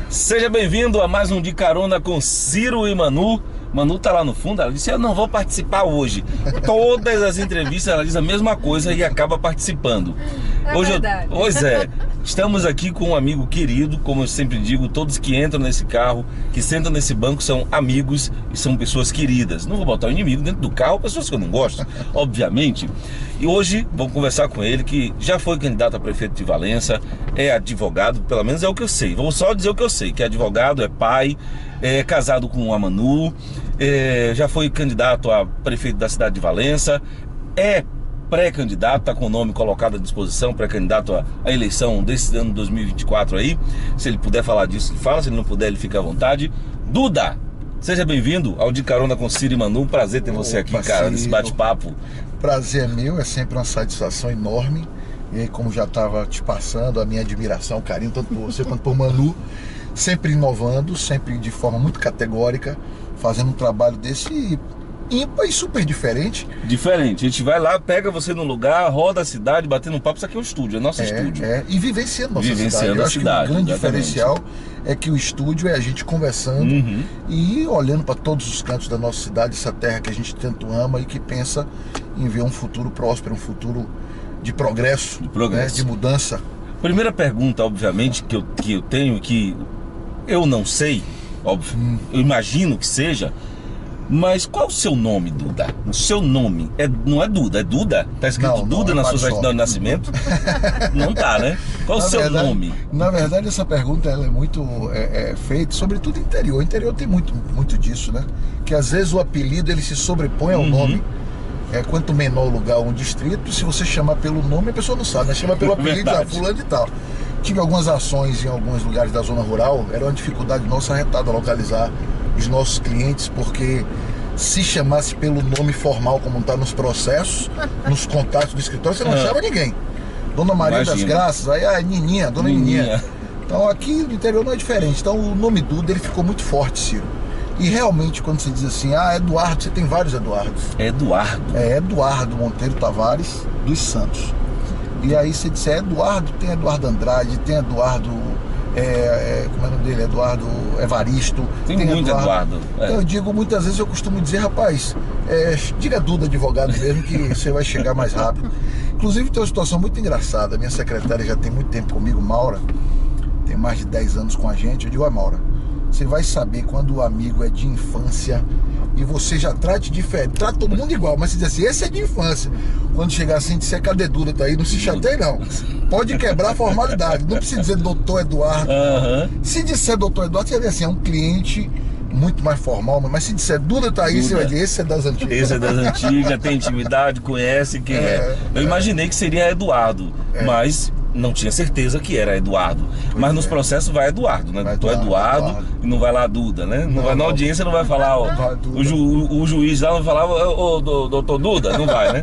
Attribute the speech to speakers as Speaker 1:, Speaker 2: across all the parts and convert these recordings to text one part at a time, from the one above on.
Speaker 1: Seja bem-vindo a mais um De Carona com Ciro e Manu. Manu tá lá no fundo, ela disse: eu não vou participar hoje. Todas as entrevistas ela diz a mesma coisa e acaba participando. Hoje
Speaker 2: verdade.
Speaker 1: Pois é, estamos aqui com um amigo querido, como eu sempre digo, todos que entram nesse carro, que sentam nesse banco são amigos e são pessoas queridas. Não vou botar o inimigo dentro do carro, pessoas que eu não gosto, obviamente. E hoje vamos conversar com ele, que já foi candidato a prefeito de Valença, é advogado, pelo menos é o que eu sei. Vou só dizer o que eu sei, que é advogado, é pai, é casado com a Manu, já foi candidato a prefeito da cidade de Valença, é pré-candidato, está com o nome colocado à disposição, pré-candidato à eleição desse ano 2024 aí. Se ele puder falar disso, ele fala, se ele não puder, ele fica à vontade. Duda, seja bem-vindo ao De Carona com Ciro e Manu. Prazer ter você aqui, cara, nesse bate-papo.
Speaker 3: Prazer é meu, é sempre uma satisfação enorme. E aí, como já estava te passando, a minha admiração, carinho, tanto por você quanto por Manu, sempre inovando, sempre de forma muito categórica, fazendo um trabalho desse ímpar e super diferente.
Speaker 1: Diferente, a gente vai lá, pega você no lugar, roda a cidade, batendo um papo. Isso aqui é um estúdio, é nosso estúdio.
Speaker 3: E vivenciando nossa cidade.
Speaker 1: Vivenciando
Speaker 3: Eu
Speaker 1: a
Speaker 3: acho
Speaker 1: cidade,
Speaker 3: que o grande
Speaker 1: exatamente.
Speaker 3: diferencial é que o estúdio é a gente conversando e olhando para todos os cantos da nossa cidade, essa terra que a gente tanto ama e que pensa em ver um futuro próspero, um futuro de progresso, né, de mudança.
Speaker 1: Primeira pergunta, obviamente, que eu tenho, que eu não sei, óbvio, eu imagino que seja, mas qual o seu nome, Duda? O seu nome não é Duda, é Duda? Tá escrito
Speaker 3: Não,
Speaker 1: Duda
Speaker 3: não,
Speaker 1: na sua
Speaker 3: só.
Speaker 1: certidão de nascimento? Não tá, né? Qual o seu nome?
Speaker 3: Na verdade, essa pergunta ela é muito feita, sobretudo no interior. O interior tem muito disso, né? Que às vezes o apelido ele se sobrepõe ao nome. Quanto menor o lugar, um distrito, se você chamar pelo nome, a pessoa não sabe, né? Chama pelo apelido, fulano e tal. Tive algumas ações em alguns lugares da zona rural, era uma dificuldade nossa arretada localizar os nossos clientes, porque se chamasse pelo nome formal, como está nos processos, nos contatos do escritório, você não chama ninguém. Dona Maria das Graças, aí a Nininha, Dona Nininha. Então aqui no interior não é diferente. Então o nome Duda ele ficou muito forte, Ciro. E realmente quando você diz assim, Eduardo, você tem vários Eduardos.
Speaker 1: Eduardo?
Speaker 3: É Eduardo Monteiro Tavares dos Santos. E aí você disser Eduardo, tem Eduardo Andrade, tem Eduardo, como é o nome dele? Eduardo Evaristo.
Speaker 1: Tem muito Eduardo.
Speaker 3: Eu digo, muitas vezes eu costumo dizer, rapaz, diga Duda advogado mesmo que você vai chegar mais rápido. Inclusive tem uma situação muito engraçada, minha secretária já tem muito tempo comigo, Maura, tem mais de 10 anos com a gente. Eu digo, Maura, você vai saber quando o amigo é de infância e você já trate diferente, trata todo mundo igual, mas você diz assim, esse é de infância. Quando chegar assim, disser cadê Duda, tá aí, não se chateie não. Pode quebrar a formalidade, não precisa dizer doutor Eduardo. Se disser doutor Eduardo, você vai ver assim, é um cliente muito mais formal, mas se disser Duda tá aí, Duda, você vai dizer, esse é das antigas.
Speaker 1: Esse é das antigas, tem intimidade, conhece quem é. Eu imaginei que seria Eduardo, mas não tinha certeza que era Eduardo. Mas nos processos vai Eduardo, né? Doutor Eduardo e não vai lá Duda, né? Não vai na audiência, não vai falar, o juiz lá não vai falar, doutor Duda, não vai, né?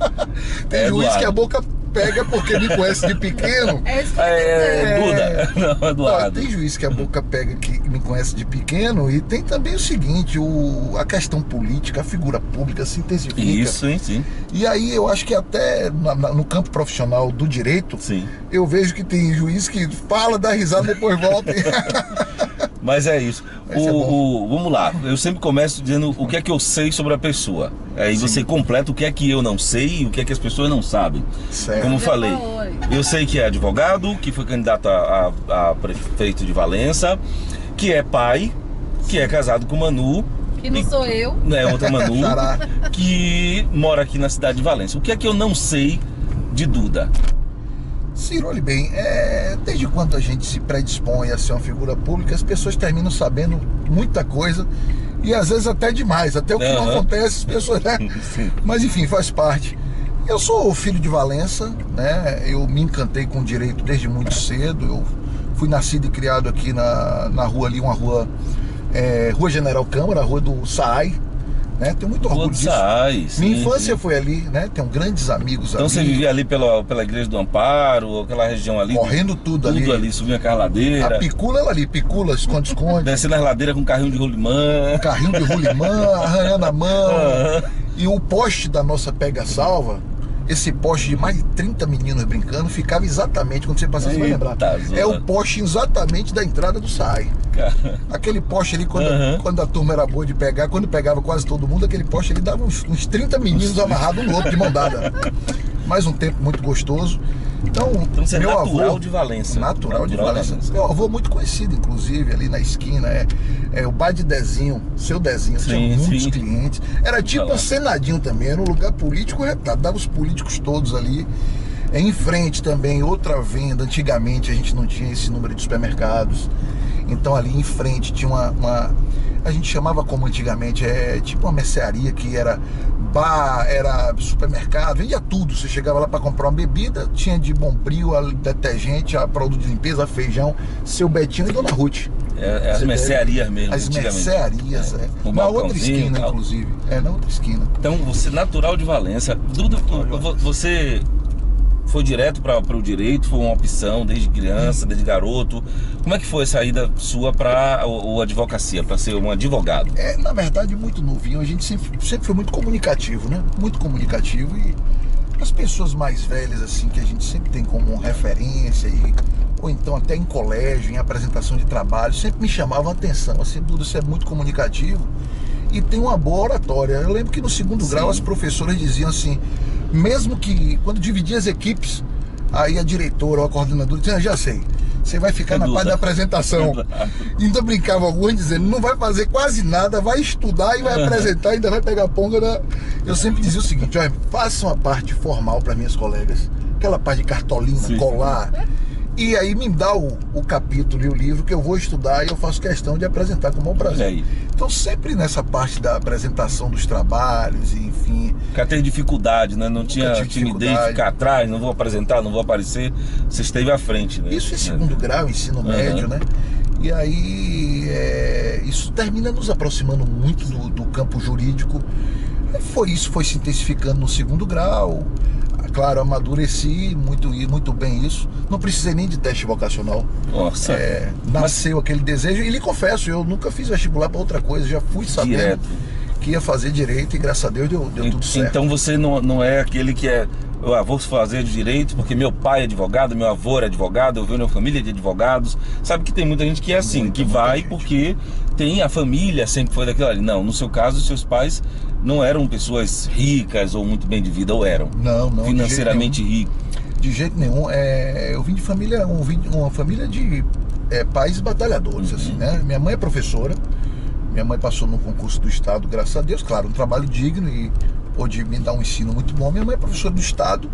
Speaker 3: Tem juiz que a boca pega porque me conhece de pequeno.
Speaker 1: Duda, não, Eduardo.
Speaker 3: Tem juiz que a boca pega que me conhece de pequeno, e tem também o seguinte, a questão política, a figura pública se intensifica.
Speaker 1: Isso, sim.
Speaker 3: E aí eu acho que até no campo profissional do direito, eu vejo que tem juiz que fala, dá risada, depois volta.
Speaker 1: Mas é isso. Vamos lá, eu sempre começo dizendo o que é que eu sei sobre a pessoa. Aí você completa o que é que eu não sei e o que é que as pessoas não sabem.
Speaker 3: Certo.
Speaker 1: Como eu falei, eu sei que é advogado, que foi candidato a prefeito de Valença, que é pai, que é casado com Manu.
Speaker 2: Que não sou eu.
Speaker 1: É outra Manu, que mora aqui na cidade de Valença. O que é que eu não sei de Duda?
Speaker 3: Ciro, olhe bem, desde quando a gente se predispõe a ser uma figura pública, as pessoas terminam sabendo muita coisa e às vezes até demais, até o que não acontece, as pessoas, né? Mas enfim, faz parte. Eu sou filho de Valença, né? Eu me encantei com o direito desde muito cedo. Eu fui nascido e criado aqui na rua ali, uma rua, Rua General Câmara, a rua do Saai. Né? Tenho muito orgulho disso. Minha infância foi ali, né? Tenho grandes amigos ali.
Speaker 1: Então você vivia ali pela Igreja do Amparo, aquela região ali?
Speaker 3: Correndo tudo ali,
Speaker 1: subia com a ladeira.
Speaker 3: A Picula ela ali, Picula, esconde-esconde.
Speaker 1: Descendo as ladeiras com carrinho de rolimã.
Speaker 3: Carrinho de rolimã, arranhando a mão. E o poste da nossa pega-salva, esse poste de mais de 30 meninos brincando ficava exatamente, quando você passa, você vai lembrar. É o poste exatamente da entrada do SAI. Aquele poste ali, quando a turma era boa de pegar, quando pegava quase todo mundo, aquele poste ali dava uns 30 meninos amarrados um no outro de mão dada. Mais um tempo muito gostoso. Então
Speaker 1: você é
Speaker 3: meu
Speaker 1: natural
Speaker 3: avô,
Speaker 1: de Valença.
Speaker 3: Natural de Valença. Meu avô muito conhecido, inclusive, ali na esquina, o bar de Dezinho, seu Dezinho, tinha muitos clientes. Era tipo um Senadinho também, era um lugar político retado, dava os políticos todos ali. Em frente também, outra venda, antigamente a gente não tinha esse número de supermercados. Então ali em frente tinha a gente chamava como antigamente, tipo uma mercearia que era bar, era supermercado, vendia tudo. Você chegava lá para comprar uma bebida, tinha de Bombril, detergente, a produto de limpeza, feijão, seu Betinho e Dona Ruth.
Speaker 1: As mercearias mesmo.
Speaker 3: As mercearias, na outra esquina, inclusive. Na outra esquina.
Speaker 1: Então, você natural de Valença. Duda, você foi direto para o direito? Foi uma opção desde criança, desde garoto? Como é que foi a saída sua para a advocacia, para ser um advogado?
Speaker 3: Na verdade, muito novinho, a gente sempre foi muito comunicativo, né? Muito comunicativo, e as pessoas mais velhas, assim, que a gente sempre tem como referência, ou então até em colégio, em apresentação de trabalho, sempre me chamavam a atenção, assim, Duda, você é muito comunicativo e tem uma boa oratória. Eu lembro que no segundo grau as professoras diziam assim, mesmo que quando dividia as equipes, aí a diretora ou a coordenadora dizia, já sei, você vai ficar na parte da apresentação. Ainda brincava alguns dizendo, não vai fazer quase nada, vai estudar e vai apresentar, ainda vai pegar ponga. Eu sempre dizia o seguinte, olha, faça uma parte formal para minhas colegas, aquela parte de cartolina, colar, e aí me dá o capítulo e o livro que eu vou estudar, e eu faço questão de apresentar com o maior prazer. Então sempre nessa parte da apresentação dos trabalhos, enfim.
Speaker 1: Porque teve dificuldade, né? Não tinha timidez de ficar atrás, não vou apresentar, não vou aparecer. Você esteve à frente, né?
Speaker 3: Isso em segundo grau, ensino médio, né? E aí isso termina nos aproximando muito do campo jurídico. Foi se intensificando no segundo grau. Claro, amadureci muito bem isso. Não precisei nem de teste vocacional.
Speaker 1: Nossa.
Speaker 3: Nasceu aquele desejo. E lhe confesso, eu nunca fiz vestibular para outra coisa. Já fui sabendo que ia fazer direito, e graças a Deus deu tudo certo.
Speaker 1: Então você não é aquele que vou fazer direito porque meu pai é advogado, meu avô é advogado, eu venho de uma família de advogados. Sabe que tem muita gente que é assim, que vai porque tem a família, sempre foi daquilo ali. Não, no seu caso, seus pais não eram pessoas ricas ou muito bem de vida, ou eram?
Speaker 3: Não.
Speaker 1: Financeiramente ricos?
Speaker 3: De jeito nenhum. Eu vim de família, uma família de pais batalhadores, assim, né? Minha mãe é professora, minha mãe passou no concurso do Estado, graças a Deus, claro, um trabalho digno, e pôde me dar um ensino muito bom. Minha mãe é professora do Estado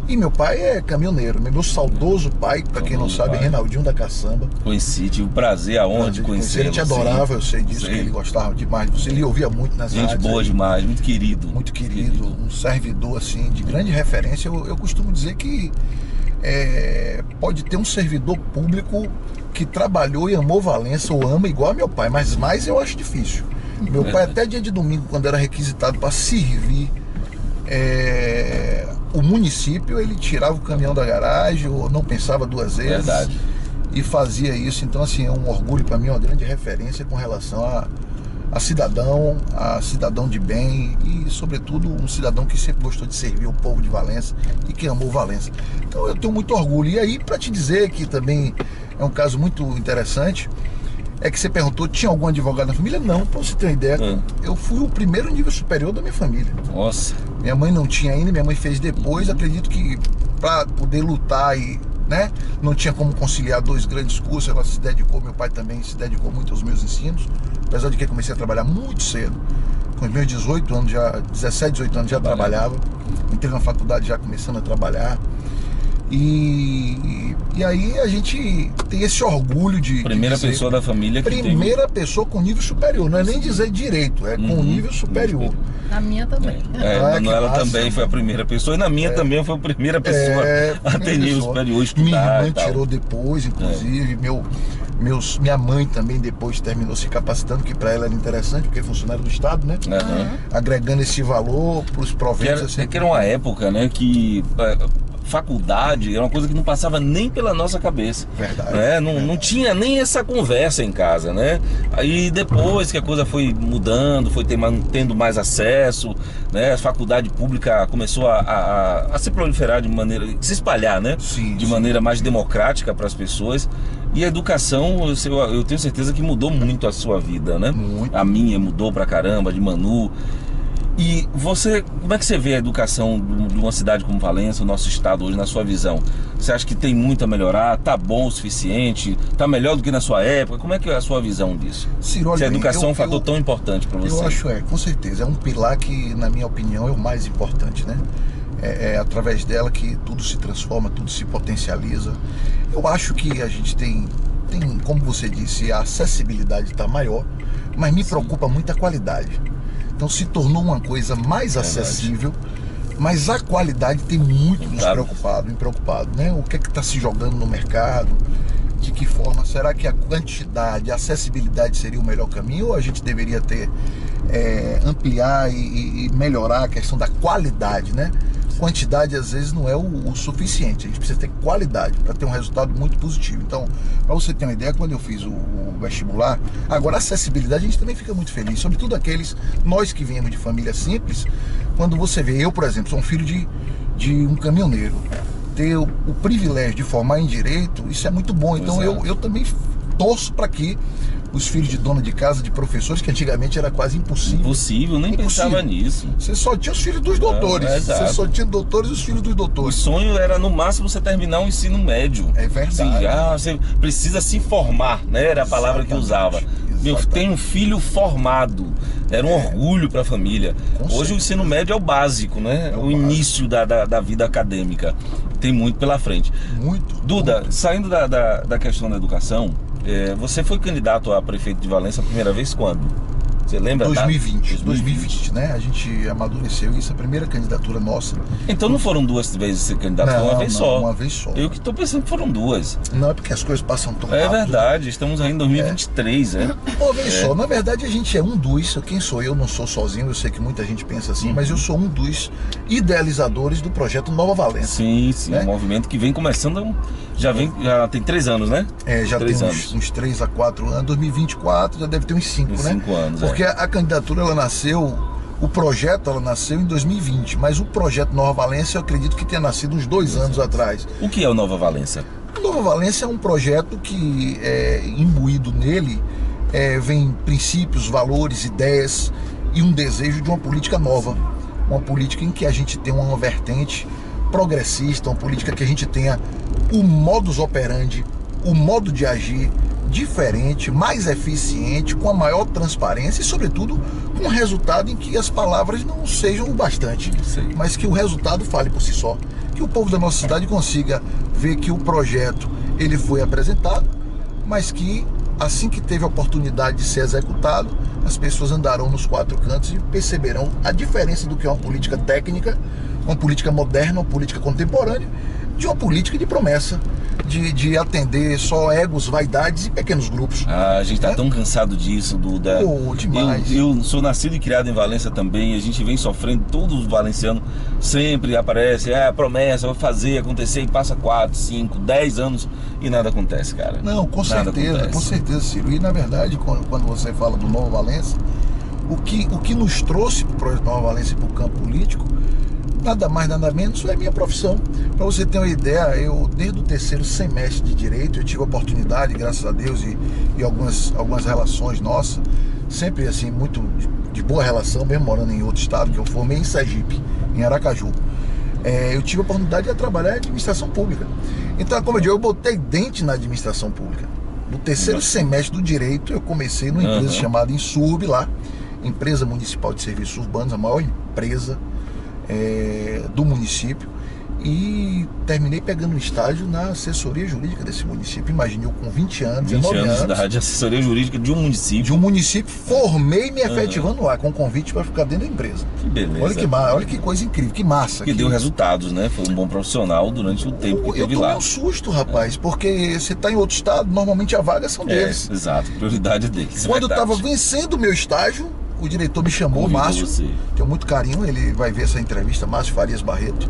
Speaker 3: e meu pai é caminhoneiro. Meu saudoso pai, para quem não sabe, Reinaldinho da Caçamba.
Speaker 1: Conheci, tive o prazer aonde conhecer.
Speaker 3: Ele te adorava, eu sei disso, que ele gostava demais de você. Ele ouvia muito nas rádios.
Speaker 1: Gente boa demais, muito querido.
Speaker 3: Muito querido, um servidor assim, de grande referência. Eu costumo dizer que pode ter um servidor público que trabalhou e amou Valença, ou ama igual a meu pai, mas mais eu acho difícil. Meu pai, até dia de domingo, quando era requisitado para servir o município, ele tirava o caminhão da garagem, ou não pensava duas vezes.
Speaker 1: Verdade.
Speaker 3: E fazia isso. Então, assim, é um orgulho para mim, uma grande referência com relação a cidadão de bem, e, sobretudo, um cidadão que sempre gostou de servir o povo de Valença e que amou Valença. Então, eu tenho muito orgulho. E aí, para te dizer que também é um caso muito interessante, que você perguntou, tinha algum advogado na família? Não, pra você ter uma ideia, eu fui o primeiro nível superior da minha família.
Speaker 1: Nossa.
Speaker 3: Minha mãe não tinha ainda, minha mãe fez depois. Acredito que para poder lutar não tinha como conciliar dois grandes cursos. Ela se dedicou, meu pai também se dedicou muito aos meus ensinos, apesar de que eu comecei a trabalhar muito cedo. Com os meus 18 anos, 17, 18 anos já trabalhava. Entrei na faculdade já começando a trabalhar. E aí a gente tem esse orgulho de
Speaker 1: primeira pessoa da família que
Speaker 3: primeira pessoa com nível superior, não é nem dizer direito, com nível superior.
Speaker 2: Na minha também.
Speaker 1: A Manuela também foi a primeira pessoa, e na minha também foi a primeira pessoa a ter nível superior, estudar.
Speaker 3: Minha irmã tirou depois, inclusive. Minha mãe também depois terminou se capacitando, que para ela era interessante, porque é funcionário do Estado, né? Agregando esse valor para os proventos.
Speaker 1: Que era uma época, né, que faculdade era uma coisa que não passava nem pela nossa cabeça.
Speaker 3: Verdade.
Speaker 1: Né? Não tinha nem essa conversa em casa, né? Aí depois que a coisa foi mudando, foi tendo mais acesso, né? A faculdade pública começou a se proliferar de maneira, se espalhar, né?
Speaker 3: Sim,
Speaker 1: de
Speaker 3: sim.
Speaker 1: maneira mais democrática para as pessoas. E a educação, eu tenho certeza que mudou muito a sua vida, né?
Speaker 3: Muito.
Speaker 1: A minha mudou pra caramba, de Manu. E você, como é que você vê a educação de uma cidade como Valença, o nosso estado hoje, na sua visão? Você acha que tem muito a melhorar? Tá bom o suficiente? Tá melhor do que na sua época? Como é que é a sua visão disso?
Speaker 3: Ciro, olha,
Speaker 1: Se a educação é um fator tão importante para você.
Speaker 3: Eu acho, com certeza. É um pilar que, na minha opinião, é o mais importante, né? É através dela que tudo se transforma, tudo se potencializa. Eu acho que a gente tem, como você disse, a acessibilidade está maior, mas me preocupa muito a qualidade. Então se tornou uma coisa mais acessível, mas a qualidade tem muito nos me preocupado, né? O que é que está se jogando no mercado? De que forma? Será que a quantidade, a acessibilidade seria o melhor caminho? Ou a gente deveria ampliar e melhorar a questão da qualidade, né? Quantidade às vezes não é o suficiente, a gente precisa ter qualidade para ter um resultado muito positivo. Então, para você ter uma ideia, quando eu fiz o vestibular, agora a acessibilidade a gente também fica muito feliz, sobretudo nós que viemos de família simples. Quando você vê, eu por exemplo, sou um filho de um caminhoneiro, ter o privilégio de formar em direito, isso é muito bom. Então eu também torço para que os filhos de dona de casa, de professores, que antigamente era quase impossível.
Speaker 1: Nem pensava nisso.
Speaker 3: Você só tinha os filhos dos doutores. Você só tinha doutores e os filhos dos doutores.
Speaker 1: O sonho era, no máximo, você terminar o ensino médio.
Speaker 3: É verdade.
Speaker 1: Você precisa se formar, né? Era a palavra que usava. Eu tenho um filho formado. Era um orgulho para a família. Hoje o ensino médio é o básico, né? O início da vida acadêmica. Tem muito pela frente.
Speaker 3: Muito.
Speaker 1: Duda, saindo da questão da educação, você foi candidato a prefeito de Valença a primeira vez quando? Você lembra?
Speaker 3: 2020, né? A gente amadureceu isso, a primeira candidatura nossa.
Speaker 1: Então não foram duas vezes ser candidato, foi uma vez só.
Speaker 3: Uma vez só.
Speaker 1: Eu que estou pensando que foram duas.
Speaker 3: Não, é porque as coisas passam tão rápido.
Speaker 1: É verdade, estamos ainda em 2023, né?
Speaker 3: Uma vez só. Na verdade, a gente é um dos, quem sou eu? Não sou sozinho, eu sei que muita gente pensa assim, mas eu sou um dos idealizadores do projeto Nova Valença.
Speaker 1: Sim, né? Um movimento que vem começando, já tem 3 anos, né?
Speaker 3: Já tem uns 3 a 4 anos, 2024 já deve ter uns 5, né?
Speaker 1: 5 anos,
Speaker 3: porque a candidatura, o projeto nasceu em 2020, mas o projeto Nova Valença eu acredito que tenha nascido uns 2 anos atrás.
Speaker 1: O que é o Nova Valença?
Speaker 3: O Nova Valença é um projeto que, imbuído nele, vem princípios, valores, ideias e um desejo de uma política nova. Uma política em que a gente tem uma vertente progressista, uma política que a gente tenha o modus operandi, o modo de agir diferente, mais eficiente, com a maior transparência e, sobretudo, com um resultado em que as palavras não sejam o bastante, mas que o resultado fale por si só. Que o povo da nossa cidade consiga ver que o projeto ele foi apresentado, mas que assim que teve a oportunidade de ser executado, as pessoas andarão nos 4 cantos e perceberão a diferença do que é uma política técnica, uma política moderna, uma política contemporânea, de uma política de promessa, de atender só egos, vaidades e pequenos grupos.
Speaker 1: A gente tá tão cansado disso, Duda.
Speaker 3: Demais.
Speaker 1: Eu sou nascido e criado em Valença também, a gente vem sofrendo, todos os valencianos sempre aparece, promessa, vai fazer, acontecer, e passa 4, 5, 10 anos e nada acontece, cara.
Speaker 3: Não, com certeza, Ciro. E na verdade, quando você fala do Nova Valença, o que nos trouxe para o projeto Nova Valença e para o campo político, nada mais, nada menos, é a minha profissão. Para você ter uma ideia, eu desde o 3º semestre de Direito, eu tive a oportunidade, graças a Deus, e algumas relações nossas, sempre assim, muito de boa relação, mesmo morando em outro estado, que eu formei em Sergipe, em Aracaju. Eu tive a oportunidade de trabalhar em administração pública. Então, como eu digo, eu botei dente na administração pública. No 3º semestre do Direito, eu comecei numa empresa chamada Insurb, lá, Empresa Municipal de Serviços Urbanos, a maior empresa do município, e terminei pegando um estágio na assessoria jurídica desse município. Imagine, eu com 20 anos, 19 anos
Speaker 1: de assessoria jurídica de um município.
Speaker 3: Formei me efetivando lá, com convite para ficar dentro da empresa.
Speaker 1: Que beleza.
Speaker 3: Olha que coisa incrível, que massa.
Speaker 1: Que deu resultados, né? Foi um bom profissional durante o tempo que teve lá.
Speaker 3: Eu tomei um susto, rapaz, porque você está em outro estado, normalmente a vaga são deles.
Speaker 1: Exato, prioridade deles.
Speaker 3: Quando eu estava vencendo o meu estágio, o diretor me chamou, Márcio, tenho muito carinho, ele vai ver essa entrevista, Márcio Farias Barreto.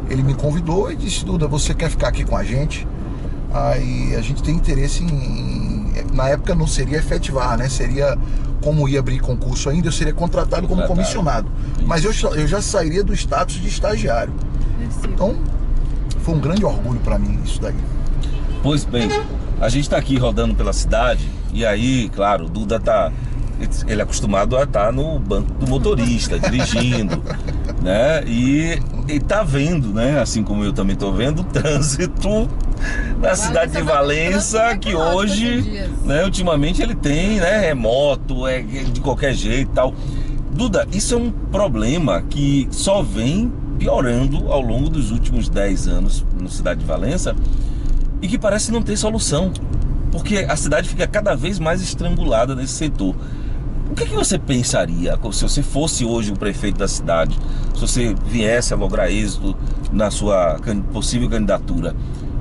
Speaker 3: ele me convidou e disse: Duda, você quer ficar aqui com a gente? Aí a gente tem interesse na época não seria efetivar, né? Seria, como ia abrir concurso ainda, eu seria contratado como comissionado. Mas eu já sairia do status de estagiário. Então, foi um grande orgulho para mim isso daí.
Speaker 1: Pois bem, a gente está aqui rodando pela cidade e aí, claro, o Duda ele é acostumado a estar no banco do motorista, dirigindo, né? E tá vendo, né? Assim como eu também tô vendo, o trânsito na cidade de Valença, que hoje, né, ultimamente ele tem, né, é moto, é de qualquer jeito e tal. Duda, isso é um problema que só vem piorando ao longo dos últimos 10 anos na cidade de Valença e que parece não ter solução, porque a cidade fica cada vez mais estrangulada nesse setor. O que você pensaria se você fosse hoje o prefeito da cidade, se você viesse a lograr êxito na sua possível candidatura?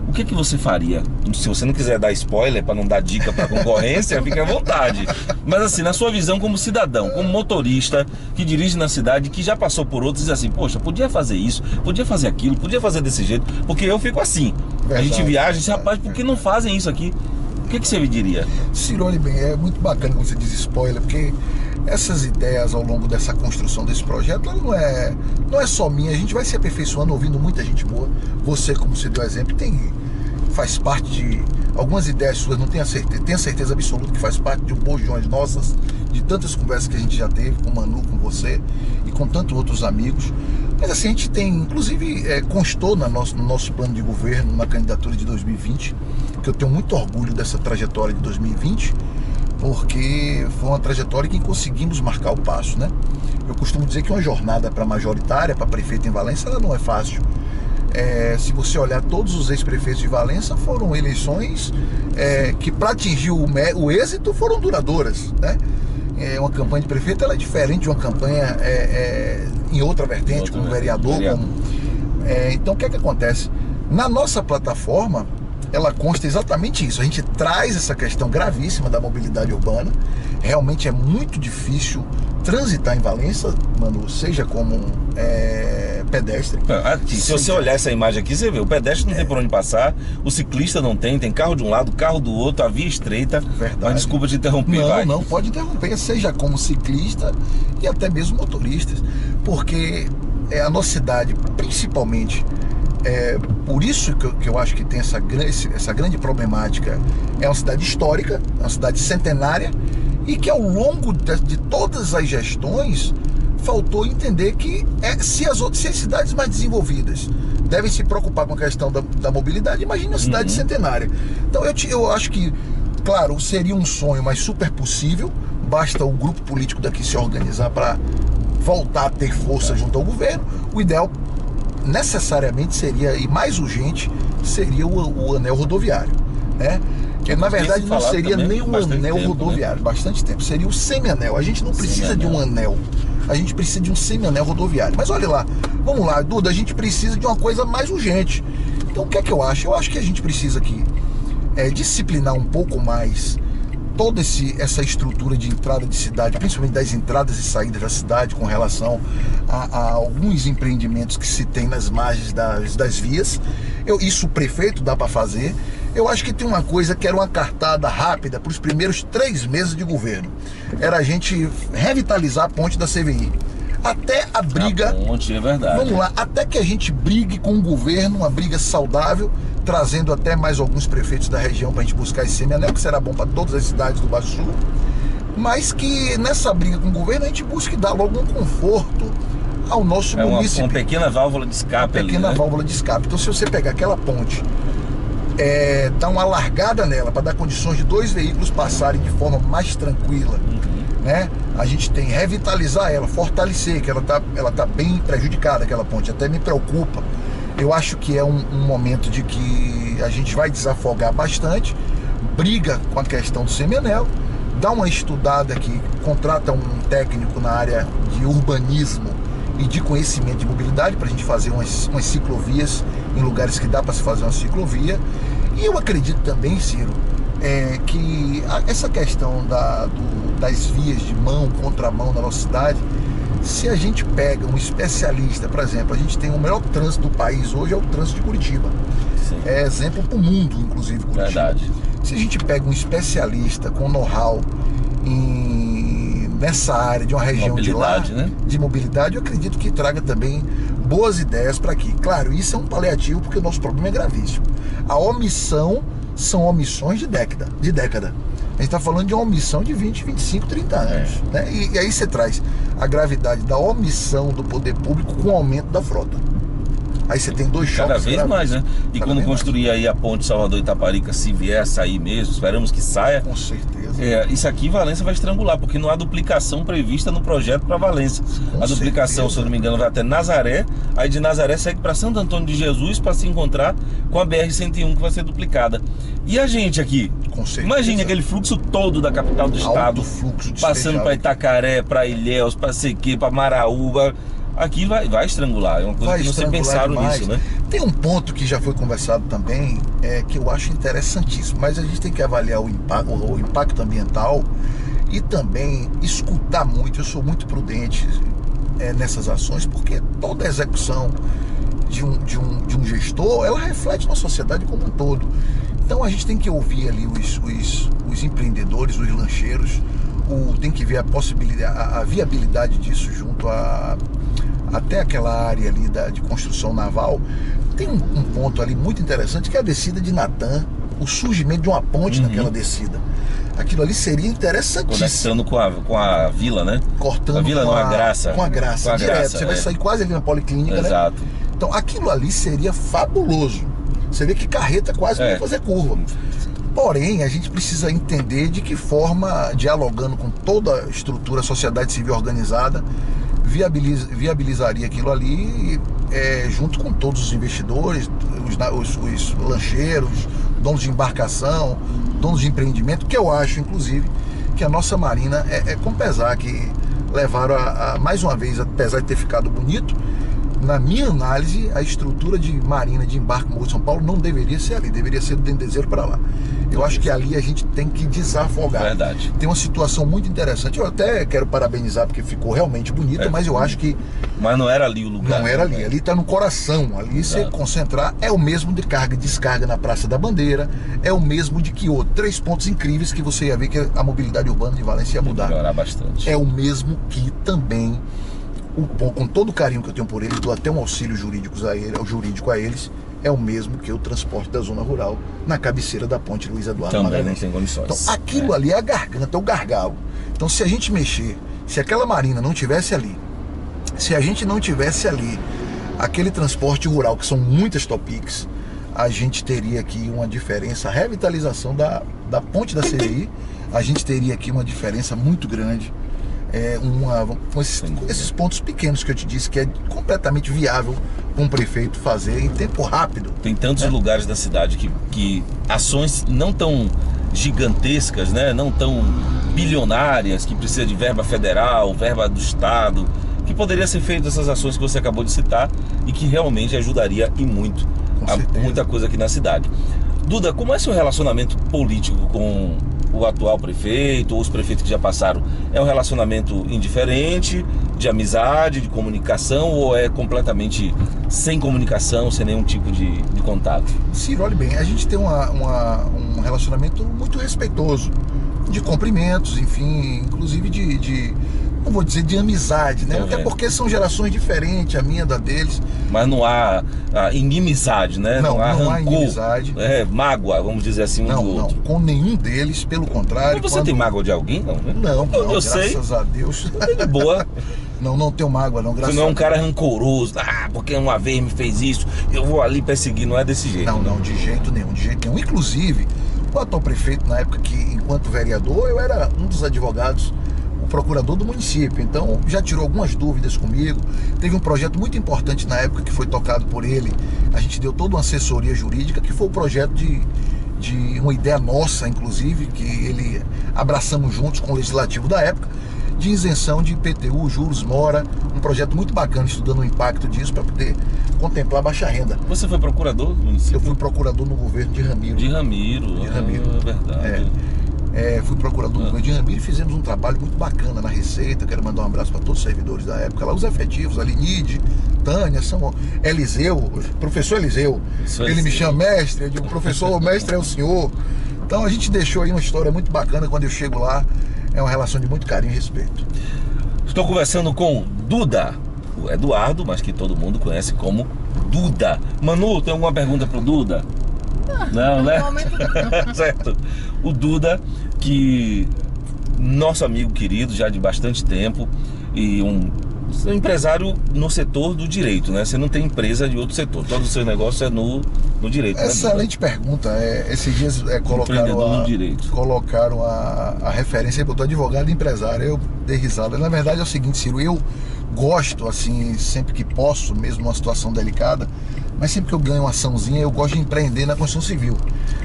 Speaker 1: O que você faria? Se você não quiser dar spoiler para não dar dica para concorrência, fique à vontade. Mas assim, na sua visão como cidadão, como motorista que dirige na cidade, que já passou por outros, diz assim: poxa, podia fazer isso, podia fazer aquilo, podia fazer desse jeito, porque eu fico assim. Verdade, a gente viaja e diz: rapaz, por que não fazem isso aqui? O que você me diria?
Speaker 3: Cirone, bem, é muito bacana quando você diz spoiler, porque essas ideias ao longo dessa construção desse projeto, ela não é só minha, a gente vai se aperfeiçoando ouvindo muita gente boa. Você, como você deu exemplo, faz parte de algumas ideias suas, não tenho certeza absoluta que faz parte de um bojões nossas, de tantas conversas que a gente já teve com o Manu, com você e com tantos outros amigos. Mas assim, a gente tem, inclusive, constou no nosso plano de governo, na candidatura de 2020, que eu tenho muito orgulho dessa trajetória de 2020, porque foi uma trajetória que conseguimos marcar o passo, né? Eu costumo dizer que uma jornada para majoritária, para prefeito em Valença, ela não é fácil. Se você olhar, todos os ex-prefeitos de Valença foram eleições que, para atingir o êxito, foram duradouras, né? Uma campanha de prefeito, ela é diferente de uma campanha em outra vertente, como vereador. Então, o que acontece? Na nossa plataforma, ela consta exatamente isso. A gente traz essa questão gravíssima da mobilidade urbana. Realmente é muito difícil transitar em Valença, mano, seja como pedestre.
Speaker 1: Se você olhar essa imagem aqui, você vê, o pedestre não tem por onde passar, o ciclista não tem carro de um lado, carro do outro, a via estreita.
Speaker 3: Verdade.
Speaker 1: Mas desculpa te interromper.
Speaker 3: Não, pode interromper, seja como ciclista e até mesmo motoristas, porque a nossa cidade, principalmente, por isso que eu acho que tem essa grande problemática. É uma cidade histórica, é uma cidade centenária, e que ao longo de todas as gestões faltou entender que se as cidades mais desenvolvidas devem se preocupar com a questão da mobilidade, imagine uma cidade centenária. Então eu acho que, claro, seria um sonho, mas super possível. Basta o grupo político daqui se organizar para voltar a ter força junto ao governo. O ideal necessariamente seria, e mais urgente, seria o anel rodoviário, né? Que na verdade não seria nem um anel rodoviário, bastante tempo, seria o semi-anel. A gente não precisa de um anel, a gente precisa de um semi-anel rodoviário. Mas olha lá, vamos lá, Duda, a gente precisa de uma coisa mais urgente. Então o que é que eu acho? Eu acho que a gente precisa aqui disciplinar um pouco mais toda essa estrutura de entrada de cidade, principalmente das entradas e saídas da cidade, com relação a alguns empreendimentos que se tem nas margens das vias. Isso o prefeito dá para fazer. Eu acho que tem uma coisa que era uma cartada rápida para os primeiros 3 meses de governo. Era a gente revitalizar a ponte da CVI. Até a briga...
Speaker 1: A ponte, é verdade.
Speaker 3: Vamos lá, até que a gente brigue com o governo, uma briga saudável, trazendo até mais alguns prefeitos da região para a gente buscar esse semi-anel, que será bom para todas as cidades do Baixo Sul. Mas que nessa briga com o governo a gente busque dar logo um conforto ao nosso município.
Speaker 1: Uma pequena válvula de escape.
Speaker 3: Uma pequena válvula de escape. Então, se você pegar aquela ponte, dar uma largada nela para dar condições de 2 veículos passarem de forma mais tranquila, né? A gente tem que revitalizar ela, fortalecer, que ela tá bem prejudicada, aquela ponte, até me preocupa. Eu acho que é um momento de que a gente vai desafogar bastante, briga com a questão do semi-anel, dá uma estudada aqui, contrata um técnico na área de urbanismo e de conhecimento de mobilidade para a gente fazer umas ciclovias em lugares que dá para se fazer uma ciclovia. E eu acredito também, Ciro, que essa questão das vias de mão, contramão na nossa cidade, Se a gente pega um especialista, por exemplo, a gente tem o melhor trânsito do país hoje, é o trânsito de Curitiba.
Speaker 1: Sim.
Speaker 3: É exemplo para o mundo, inclusive, Curitiba.
Speaker 1: Verdade.
Speaker 3: Se a gente pega um especialista com know-how nessa área de uma região de lá,
Speaker 1: né?
Speaker 3: de mobilidade, eu acredito que traga também boas ideias para aqui. Claro, isso é um paliativo porque o nosso problema é gravíssimo. A omissão são omissões de década. A gente está falando de uma omissão de 20, 25, 30 anos. Né? E aí você traz a gravidade da omissão do poder público com o aumento da frota. Aí você tem dois choques.
Speaker 1: Cada vez mais, né? E
Speaker 3: Cada
Speaker 1: quando
Speaker 3: vez
Speaker 1: construir aí a ponte Salvador-Itaparica, se vier a sair mesmo, esperamos que saia.
Speaker 3: Com certeza.
Speaker 1: Isso aqui Valença vai estrangular, porque não há duplicação prevista no projeto para Valença.
Speaker 3: Com
Speaker 1: a duplicação,
Speaker 3: certeza.
Speaker 1: se eu não me engano, vai até Nazaré, aí de Nazaré segue para Santo Antônio de Jesus para se encontrar com a BR-101 que vai ser duplicada. E a gente aqui?
Speaker 3: Com certeza.
Speaker 1: Imagine aquele fluxo todo da capital do estado,
Speaker 3: Alto fluxo
Speaker 1: passando
Speaker 3: despejado.
Speaker 1: para Itacaré, para Ilhéus, para Sequê, para Maraúba. Aqui vai estrangular, é uma coisa
Speaker 3: Vai
Speaker 1: que não se
Speaker 3: estrangular
Speaker 1: pensaram
Speaker 3: demais.
Speaker 1: nisso, né?
Speaker 3: Tem um ponto que já foi conversado também, que eu acho interessantíssimo, mas a gente tem que avaliar o impacto ambiental e também escutar muito. Eu sou muito prudente nessas ações, porque toda execução de um gestor, ela reflete na sociedade como um todo. Então a gente tem que ouvir ali os empreendedores, os lancheiros, tem que ver a possibilidade, a viabilidade disso junto até aquela área ali de construção naval. Tem um ponto ali muito interessante, que é a descida de Natã, o surgimento de uma ponte naquela descida. Aquilo ali seria interessantíssimo.
Speaker 1: Conectando com a vila, né?
Speaker 3: Cortando
Speaker 1: a vila,
Speaker 3: com
Speaker 1: não, a Graça.
Speaker 3: Com a Graça, direto.
Speaker 1: Graça,
Speaker 3: você vai sair quase ali na Policlínica,
Speaker 1: Exato.
Speaker 3: né? Então aquilo ali seria fabuloso. Você vê que carreta quase não ia fazer curva. Porém, a gente precisa entender de que forma, dialogando com toda a estrutura, a sociedade civil organizada, viabilizaria aquilo ali, junto com todos os investidores, os lancheiros, donos de embarcação, donos de empreendimento, que eu acho, inclusive, que a nossa Marina, com pesar que levaram mais uma vez, apesar de ter ficado bonito, na minha análise, a estrutura de marina de embarque no Morro de São Paulo não deveria ser ali, deveria ser do Dendezeiro para lá. Eu acho que ali a gente tem que desafogar.
Speaker 1: Verdade.
Speaker 3: Tem uma situação muito interessante. Eu até quero parabenizar porque ficou realmente bonita, mas eu acho que...
Speaker 1: Mas não era ali o lugar.
Speaker 3: Não era ali.
Speaker 1: Né?
Speaker 3: Ali está no coração. Ali você concentrar é o mesmo de carga e descarga na Praça da Bandeira, é o mesmo de Quioto. 3 pontos incríveis que você ia ver que a mobilidade urbana de Valência ia mudar.
Speaker 1: Melhorar bastante.
Speaker 3: É o mesmo que também... com todo o carinho que eu tenho por eles, dou até um auxílio jurídico a eles, é o mesmo que o transporte da zona rural na cabeceira da ponte Luiz Eduardo
Speaker 1: Também
Speaker 3: Magalhães.
Speaker 1: não tem condições.
Speaker 3: Então aquilo ali é a garganta, é o gargalo. Então se a gente mexer, se aquela marina não tivesse ali, se a gente não tivesse ali aquele transporte rural, que são muitas topics, a gente teria aqui uma diferença, a revitalização da ponte da CVI, a gente teria aqui uma diferença muito grande. Com esses pontos pequenos que eu te disse, que é completamente viável para um prefeito fazer em tempo rápido.
Speaker 1: Tem tantos lugares da cidade que ações não tão gigantescas, né? Não tão bilionárias, que precisa de verba federal, verba do estado, que poderia ser feito essas ações que você acabou de citar e que realmente ajudaria e muito a muita coisa aqui na cidade. Duda, como é seu relacionamento político com o atual prefeito, ou os prefeitos que já passaram? É um relacionamento indiferente, de amizade, de comunicação, ou é completamente sem comunicação, sem nenhum tipo de contato?
Speaker 3: Ciro, olha bem, a gente tem um relacionamento muito respeitoso, de cumprimentos, enfim, inclusive não vou dizer de amizade, né? Até porque são gerações diferentes, a minha da deles.
Speaker 1: Mas não há inimizade, né?
Speaker 3: Não há
Speaker 1: rancor,
Speaker 3: inimizade.
Speaker 1: Mágoa, vamos dizer assim, um do outro.
Speaker 3: Não, com nenhum deles, pelo contrário.
Speaker 1: Mas você tem mágoa de alguém, não? Né?
Speaker 3: Não,
Speaker 1: eu sei.
Speaker 3: Graças a Deus.
Speaker 1: De boa.
Speaker 3: Não tenho mágoa, não, graças a Deus.
Speaker 1: Você não é um cara rancoroso, porque uma vez me fez isso, eu vou ali perseguir, não é desse jeito.
Speaker 3: Não, de jeito nenhum. Inclusive, o atual prefeito, na época que, enquanto vereador, eu era um dos advogados, o procurador do município, então já tirou algumas dúvidas comigo. Teve um projeto muito importante na época que foi tocado por ele, a gente deu toda uma assessoria jurídica, que foi o projeto de uma ideia nossa, inclusive, que ele abraçamos juntos com o legislativo da época, de isenção de IPTU, juros, mora, um projeto muito bacana, estudando o impacto disso para poder contemplar a baixa renda.
Speaker 1: Você foi procurador do município?
Speaker 3: Eu fui procurador no governo de Ramiro.
Speaker 1: De Ramiro,
Speaker 3: É verdade. Fui procurador do governo de Ramiro e fizemos um trabalho muito bacana na Receita. Quero mandar um abraço para todos os servidores da época, lá os efetivos, Alinide, Tânia, Eliseu, professor Eliseu. Ele me chama mestre, eu digo, professor, o mestre é o senhor. Então a gente deixou aí uma história muito bacana. Quando eu chego lá, é uma relação de muito carinho e respeito.
Speaker 1: Estou conversando com Duda, o Eduardo, mas que todo mundo conhece como Duda. Manu, tem alguma pergunta pro Duda? Não, né? Certo. O Duda, que nosso amigo querido já de bastante tempo e um empresário no setor do direito, né? Você não tem empresa de outro setor, todo o seu negócio é no direito.
Speaker 3: Excelente pergunta. Esses dias colocaram a referência do advogado e empresário. Eu dei risada. Na verdade é o seguinte, Ciro, eu gosto, assim, sempre que posso, mesmo numa situação delicada, mas sempre que eu ganho uma açãozinha, eu gosto de empreender na construção civil.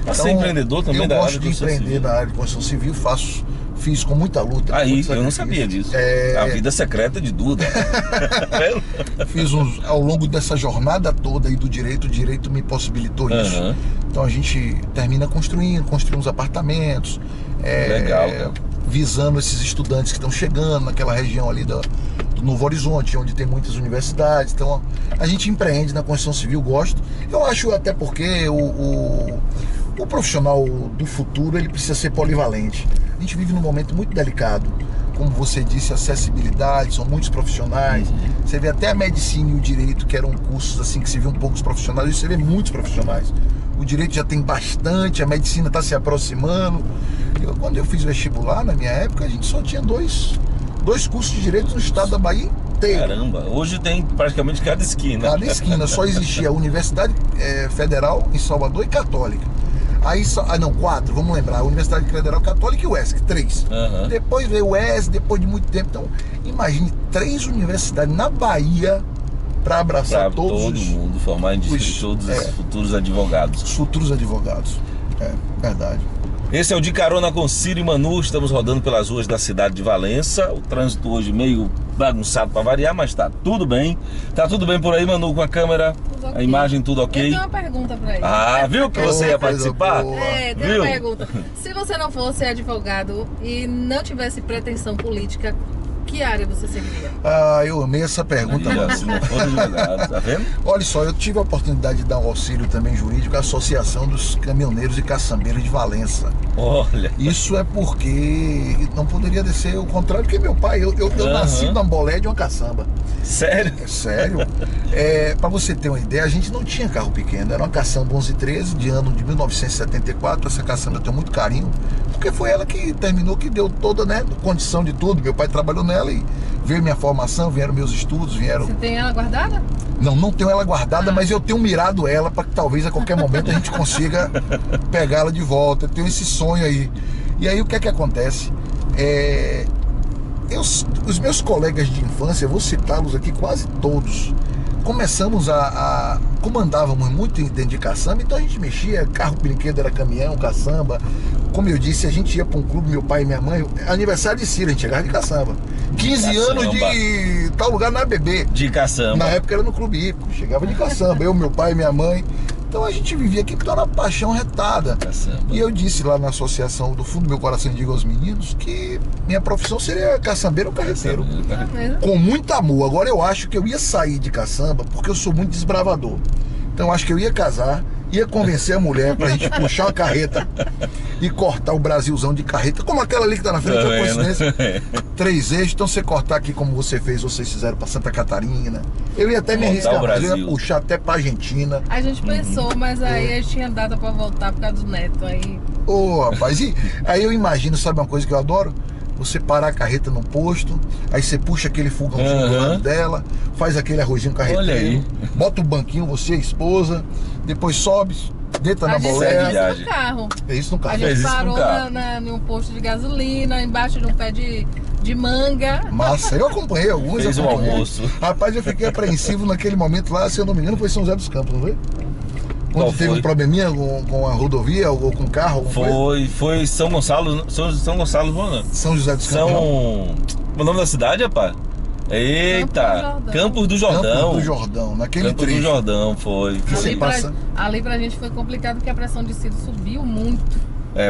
Speaker 1: Você é empreendedor também da área de construção civil? Eu gosto de empreender na área de construção civil, fiz com muita luta. Aí, eu não sabia disso. A vida secreta de Duda.
Speaker 3: Fiz ao longo dessa jornada toda aí do direito, o direito me possibilitou isso. Então a gente termina construindo uns apartamentos.
Speaker 1: Legal, cara.
Speaker 3: Visando esses estudantes que estão chegando naquela região ali do Novo Horizonte, onde tem muitas universidades. Então a gente empreende na construção civil, gosto. Eu acho até porque o profissional do futuro, ele precisa ser polivalente. A gente vive num momento muito delicado. Como você disse, acessibilidade, são muitos profissionais. Você vê até a medicina e o direito, que eram cursos assim que se viam poucos profissionais, hoje você vê muitos profissionais. O direito já tem bastante, a medicina está se aproximando. Quando eu fiz vestibular, na minha época, a gente só tinha dois cursos de direito no estado da Bahia inteiro.
Speaker 1: Caramba, hoje tem praticamente cada esquina.
Speaker 3: Cada esquina, só existia a Universidade Federal em Salvador e Católica. Aí não, 4, vamos lembrar, a Universidade Federal Católica e o ESC, 3. Depois veio o ESC, depois de muito tempo. Então, imagine 3 universidades na Bahia para abraçar
Speaker 1: todo mundo, formar em todos os futuros advogados.
Speaker 3: Os futuros advogados, verdade.
Speaker 1: Esse é o De Carona com Ciro e Manu. Estamos rodando pelas ruas da cidade de Valença. O trânsito hoje meio bagunçado para variar, mas tá tudo bem. Tá tudo bem por aí, Manu, com a câmera? Tudo okay. A imagem tudo ok?
Speaker 2: Eu tenho uma pergunta para ele.
Speaker 1: Viu que você ia participar?
Speaker 2: Tem uma pergunta. Se você não fosse advogado e não tivesse pretensão política, que área você seguiria?
Speaker 3: Eu amei essa pergunta.
Speaker 1: Se não for advogado, tá vendo?
Speaker 3: Olha só, eu tive a oportunidade de dar um auxílio também jurídico à Associação dos Caminhoneiros e Caçambeiros de Valença.
Speaker 1: Olha.
Speaker 3: Isso é porque não poderia ser o contrário, porque meu pai, eu nasci na bolé de uma caçamba.
Speaker 1: Sério?
Speaker 3: Sério. Para você ter uma ideia, a gente não tinha carro pequeno, era uma caçamba 1113 de ano de 1974. Essa caçamba eu tenho muito carinho, porque foi ela que terminou, que deu toda, condição de tudo. Meu pai trabalhou nela e veio minha formação, vieram meus estudos,
Speaker 2: Você tem ela guardada?
Speaker 3: Não tenho ela guardada, mas eu tenho mirado ela para que talvez a qualquer momento a gente consiga pegá-la de volta. Eu tenho esse sonho aí. E aí o que é que acontece? Os meus colegas de infância, eu vou citá-los aqui quase todos, começamos como andávamos muito dentro de caçamba, então a gente mexia, carro brinquedo era caminhão, caçamba. Como eu disse, a gente ia para um clube, meu pai e minha mãe, aniversário de Ciro, a gente chegava de caçamba. 15 anos de tal lugar na ABB.
Speaker 1: De caçamba.
Speaker 3: Na época era no Clube Hípico, chegava de caçamba, eu, meu pai e minha mãe. Então a gente vivia aqui porque era uma paixão retada.
Speaker 1: Caçamba. E
Speaker 3: eu disse lá na associação, do fundo do meu coração, digo aos meninos, que minha profissão seria caçambeiro ou carreteiro. Com muito amor. Agora eu acho que eu ia sair de caçamba porque eu sou muito desbravador. Então eu acho que eu ia casar, ia convencer a mulher pra gente puxar uma carreta e cortar o Brasilzão de carreta, como aquela ali que tá na frente, é coincidência. 3 eixos, então você cortar aqui como vocês fizeram pra Santa Catarina. Eu ia até me arriscar, mas eu ia puxar até pra Argentina.
Speaker 2: A gente pensou, mas aí a gente tinha data pra voltar por causa do neto, aí...
Speaker 3: Rapaz, aí eu imagino, sabe uma coisa que eu adoro? Você parar a carreta no posto, aí você puxa aquele fogãozinho do lado dela, faz aquele arrozinho carreteiro, bota o banquinho, você e a esposa, depois sobe, deita na boleia.
Speaker 2: A gente fez isso no carro.
Speaker 3: É isso no carro.
Speaker 2: A gente parou num posto de gasolina, embaixo de um pé de manga.
Speaker 3: Massa, eu acompanhei alguns.
Speaker 1: Fez um almoço.
Speaker 3: Rapaz, eu fiquei apreensivo naquele momento lá, se eu não me engano, foi São José dos Campos, não foi? Quando teve um probleminha com a rodovia ou com o carro?
Speaker 1: Foi São Gonçalo, São Gonçalo, mano.
Speaker 3: São José dos Campos.
Speaker 1: O nome da cidade, rapaz? Eita, Campos do Jordão.
Speaker 3: Campos do Jordão, naquele
Speaker 1: Campos do Jordão, foi.
Speaker 2: Ali pra gente foi complicado porque a pressão de Ciro subiu muito.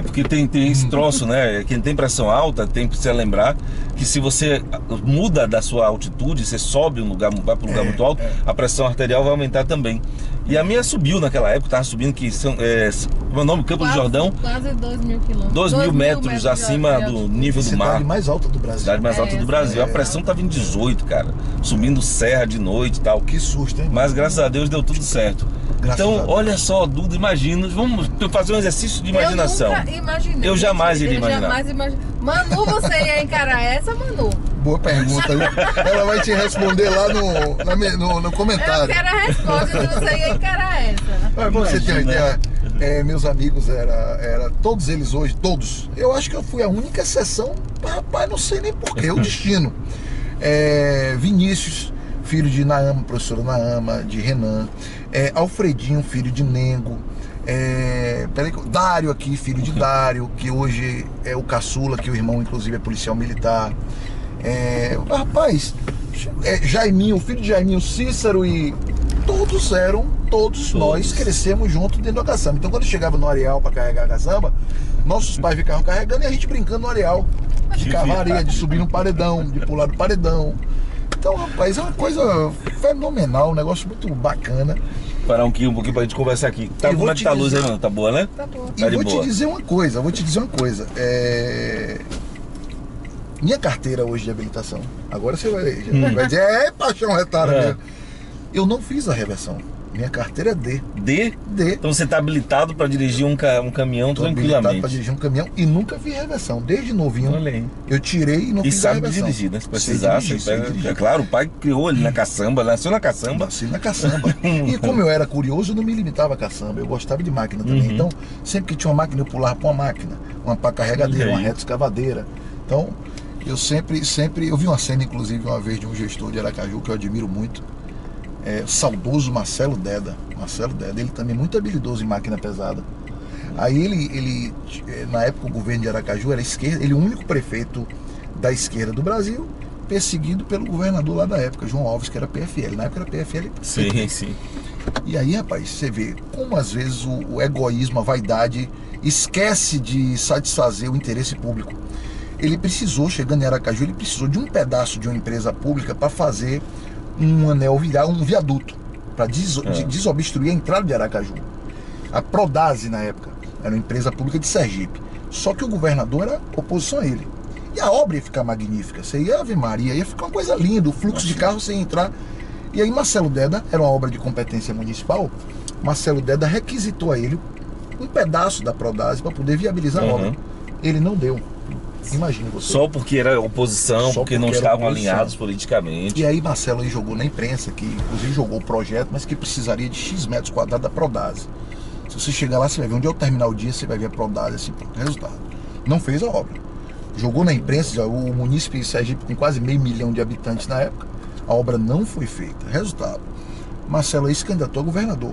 Speaker 1: Porque tem esse troço, né? Quem tem pressão alta tem que se lembrar que se você muda da sua altitude, você sobe um lugar, vai para um lugar muito alto, a pressão arterial vai aumentar também. E a minha subiu naquela época, estava subindo que são, como é o nome? Campo do Jordão.
Speaker 2: Quase 2.000 quilômetros.
Speaker 1: 2.000 metros acima do nível do mar.
Speaker 3: Cidade mais alta do Brasil.
Speaker 1: Cidade mais alta do Brasil. A pressão estava em 18, cara. Subindo serra de noite e tal.
Speaker 3: Que susto, hein?
Speaker 1: Mas graças a Deus deu tudo certo. Então, olha só, Duda, imagina. Vamos fazer um exercício de imaginação.
Speaker 2: Eu nunca imaginei.
Speaker 1: Eu jamais iria imaginar.
Speaker 2: Manu, você ia encarar essa, Manu?
Speaker 3: Boa pergunta. Ela vai te responder lá no comentário.
Speaker 2: Eu quero a resposta se você ia encarar essa.
Speaker 3: Pra você ter uma ideia, meus amigos, era todos eles hoje, todos. Eu acho que eu fui a única exceção, rapaz, não sei nem porquê, o destino. Vinícius, filho de Naama, professora Naama, de Renan. Alfredinho, filho de Nengo. Dário aqui, filho de Dário, que hoje é o caçula, que o irmão inclusive é policial militar. Rapaz, Jaiminho, filho de Jaiminho, Cícero, e todos nós crescemos juntos dentro da caçamba. Então quando chegava no areal para carregar a caçamba, nossos pais ficavam carregando e a gente brincando no areal, de cavar areia, de subir no paredão, de pular do paredão. Então, rapaz, é uma coisa fenomenal, um negócio muito bacana.
Speaker 1: Parar um pouquinho pra gente conversar aqui. Como é que tá a luz aí, mano? Tá boa, né?
Speaker 2: Tá boa.
Speaker 3: E vou te dizer uma coisa, minha carteira hoje de habilitação, agora você vai dizer, paixão retada mesmo. Eu não fiz a reversão. Minha carteira é D.
Speaker 1: D? Então você tá habilitado para dirigir um caminhão tranquilamente.
Speaker 3: Habilitado para dirigir um caminhão e nunca fiz reversão. Desde novinho.
Speaker 1: Olha aí.
Speaker 3: Eu tirei e não fiz a reversão. E sabe dirigir, né? Se precisar, você pega. É claro, o pai criou ali na caçamba, nasceu na caçamba. Nasci na caçamba. E como eu era curioso, eu não me limitava a caçamba. Eu gostava de máquina também. Então, sempre que tinha uma máquina, eu pulava para uma máquina. Uma pá carregadeira, uma reta escavadeira. Então, eu sempre... Eu vi uma cena, inclusive, uma vez de um gestor de Aracaju, que eu admiro muito. Saudoso Marcelo Deda. Ele também é muito habilidoso em máquina pesada. Aí ele na época o governo de Aracaju era esquerda, ele é o único prefeito da esquerda do Brasil, perseguido pelo governador lá da época, João Alves, que era PFL. Na época era PFL.
Speaker 1: Sim.
Speaker 3: E aí, rapaz, você vê como às vezes o egoísmo, a vaidade esquece de satisfazer o interesse público. Ele precisou, chegando em Aracaju, ele precisou de um pedaço de uma empresa pública para fazer um anel virar um viaduto para desobstruir a entrada de Aracaju. A Prodase na época era uma empresa pública de Sergipe, só que o governador era oposição a ele, e a obra ia ficar magnífica, você ia Ave Maria, ia ficar uma coisa linda, o fluxo de carro sem entrar. E aí Marcelo Deda, era uma obra de competência municipal, Marcelo Deda requisitou a ele um pedaço da Prodase para poder viabilizar a obra. Ele não deu. Imagina você.
Speaker 1: Só porque era oposição, porque não estavam alinhados politicamente.
Speaker 3: E aí Marcelo aí jogou na imprensa, que inclusive jogou o projeto, mas que precisaria de X metros quadrados da Prodase. Se você chegar lá, você vai ver onde eu terminar o dia, você vai ver a Prodase assim, pronto, resultado. Não fez a obra. Jogou na imprensa, o município de Sergipe com quase 500 mil de habitantes na época, a obra não foi feita. Resultado, Marcelo aí se candidatou a governador.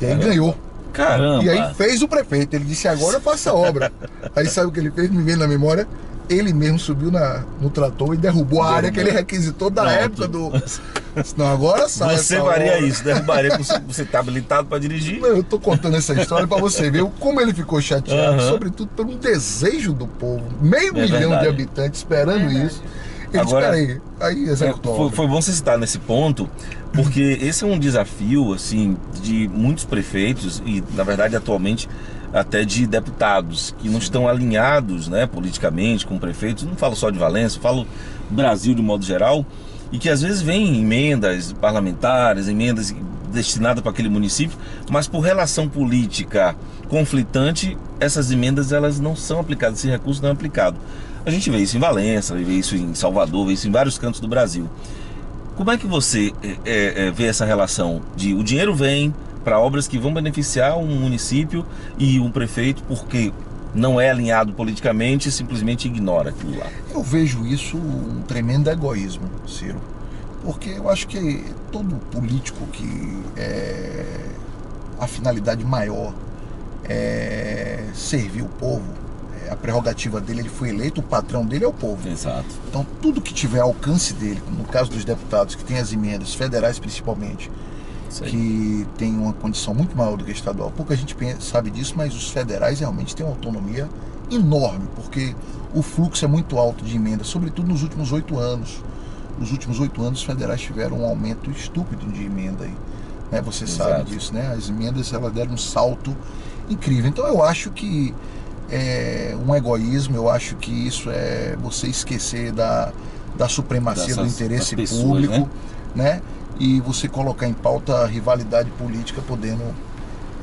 Speaker 3: E aí ganhou.
Speaker 1: Caramba!
Speaker 3: E aí fez o prefeito, ele disse, agora eu faço a obra. Aí sabe o que ele fez? Me vem na memória, ele mesmo subiu no trator e derrubou a área que ele requisitou da época do... Não, agora sai.
Speaker 1: Você faria isso, derrubaria, você tá habilitado para dirigir?
Speaker 3: Não, eu tô contando essa história para você ver como ele ficou chateado, sobretudo por um desejo do povo. 500 mil de habitantes esperando isso. Ele
Speaker 1: agora,
Speaker 3: disse, aí executou.
Speaker 1: Foi bom você citar nesse ponto, porque esse é um desafio, assim, de muitos prefeitos e, na verdade, atualmente, até de deputados que não estão alinhados, né, politicamente com prefeitos. Não falo só de Valença, falo Brasil de modo geral, e que às vezes vem emendas parlamentares, emendas destinadas para aquele município, mas por relação política conflitante, essas emendas elas não são aplicadas, esse recurso não é aplicado. A gente vê isso em Valença, vê isso em Salvador, vê isso em vários cantos do Brasil. Como é que você vê essa relação de o dinheiro vem para obras que vão beneficiar um município e um prefeito porque não é alinhado politicamente e simplesmente ignora aquilo lá?
Speaker 3: Eu vejo isso um tremendo egoísmo, Ciro. Porque eu acho que todo político que a finalidade maior é servir o povo, a prerrogativa dele, ele foi eleito, o patrão dele é o povo.
Speaker 1: Exato.
Speaker 3: Então tudo que tiver alcance dele, no caso dos deputados que tem as emendas federais principalmente,
Speaker 1: Isso aí.
Speaker 3: que tem uma condição muito maior do que a estadual. Pouca gente sabe disso, mas os federais realmente têm uma autonomia enorme, porque o fluxo é muito alto de emenda, sobretudo nos últimos 8 anos. Nos últimos 8 anos, os federais tiveram um aumento estúpido de emenda aí, né? Você sabe disso, né? As emendas, elas deram um salto incrível. Então eu acho que é um egoísmo, eu acho que isso é você esquecer da supremacia do interesse
Speaker 1: pessoas,
Speaker 3: público, né? E você colocar em pauta a rivalidade política, podendo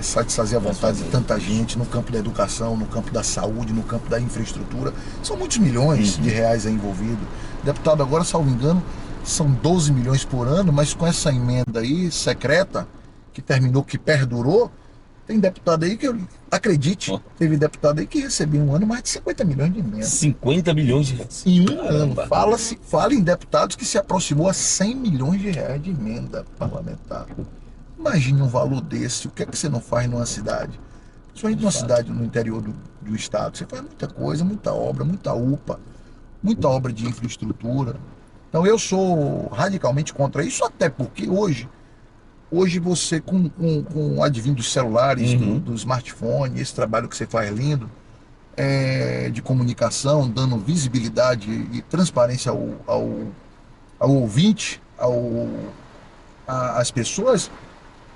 Speaker 3: satisfazer a vontade de tanta gente no campo da educação, no campo da saúde, no campo da infraestrutura. São muitos milhões de reais aí envolvidos. Deputado, agora, salvo engano, são 12 milhões por ano, mas com essa emenda aí secreta, que terminou, que perdurou, tem deputado aí que, acredite, teve deputado aí que recebeu um ano mais de 50 milhões de emenda.
Speaker 1: 50 milhões de reais.
Speaker 3: Em um ano. Fala em deputados que se aproximou a 100 milhões de reais de emenda parlamentar. Imagine um valor desse, o que é que você não faz numa cidade? Principalmente numa cidade no interior do estado. Você faz muita coisa, muita obra, muita UPA, muita obra de infraestrutura. Então eu sou radicalmente contra isso, até porque hoje você, com o advento dos celulares, do smartphone, esse trabalho que você faz lindo, de comunicação, dando visibilidade e transparência ao ouvinte, às pessoas.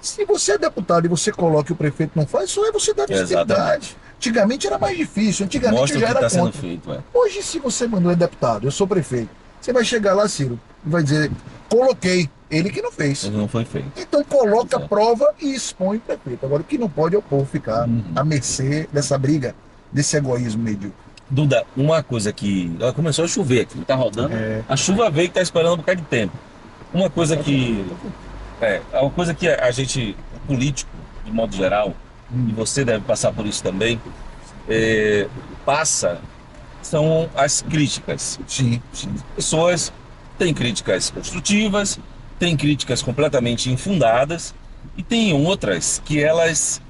Speaker 3: Se você é deputado e você coloca e o prefeito não faz, só é você dar visibilidade. Antigamente era mais difícil, antigamente
Speaker 1: Mostra
Speaker 3: já
Speaker 1: o que
Speaker 3: era
Speaker 1: está sendo
Speaker 3: contra.
Speaker 1: feito.
Speaker 3: Hoje, se você mandou é deputado, eu sou prefeito, você vai chegar lá, Ciro, e vai dizer, coloquei, ele que não fez.
Speaker 1: Ele não foi feito.
Speaker 3: Então coloca a prova e expõe o prefeito. Agora, o que não pode é o povo ficar à mercê dessa briga, desse egoísmo medíocre.
Speaker 1: Duda, uma coisa que... começou a chover aqui, tá rodando. A chuva veio que tá esperando um bocado de tempo. Uma coisa que... uma coisa que a gente, o político, de modo geral, e você deve passar por isso também, são as críticas.
Speaker 3: Sim.
Speaker 1: Pessoas têm críticas construtivas, têm críticas completamente infundadas, e tem outras que elas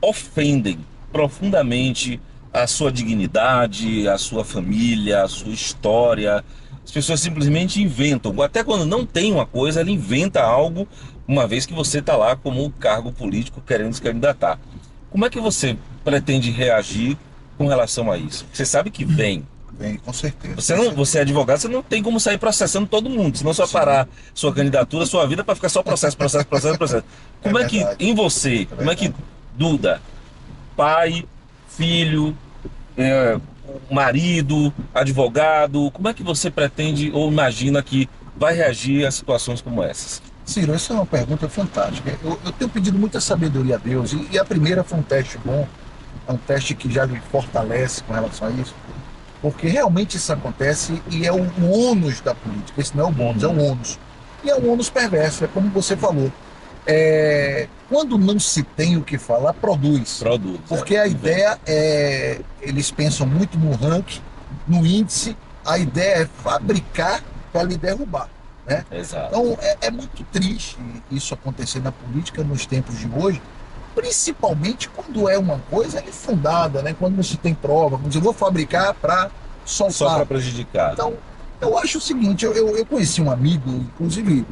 Speaker 1: ofendem profundamente a sua dignidade, a sua família, a sua história. As pessoas simplesmente inventam. Até quando não tem uma coisa, ela inventa algo, uma vez que você está lá como um cargo político querendo se candidatar. Como é que você pretende reagir com relação a isso? Você sabe que vem.
Speaker 3: Vem, com certeza.
Speaker 1: Você é advogado, você não tem como sair processando todo mundo, senão só parar sua candidatura, sua vida, para ficar só processo. Como é que, em você, como é que Duda, pai, filho, marido, advogado, como é que você pretende ou imagina que vai reagir a situações como essas?
Speaker 3: Ciro, essa é uma pergunta fantástica. Eu tenho pedido muita sabedoria a Deus, e a primeira foi um teste bom, é um teste que já me fortalece com relação a isso, porque realmente isso acontece e é o ônus da política. Esse não é o bônus, é o ônus. E é um ônus perverso, é como você falou. Quando não se tem o que falar, produz. Porque a ideia eles pensam muito no ranking, no índice, a ideia é fabricar para lhe derrubar, né?
Speaker 1: Exato.
Speaker 3: Então é muito triste isso acontecer na política nos tempos de hoje, principalmente quando é uma coisa infundada, né? Quando não se tem prova, quando eu vou fabricar para soltar.
Speaker 1: Só para prejudicar.
Speaker 3: Então, eu acho o seguinte, eu conheci um amigo, inclusive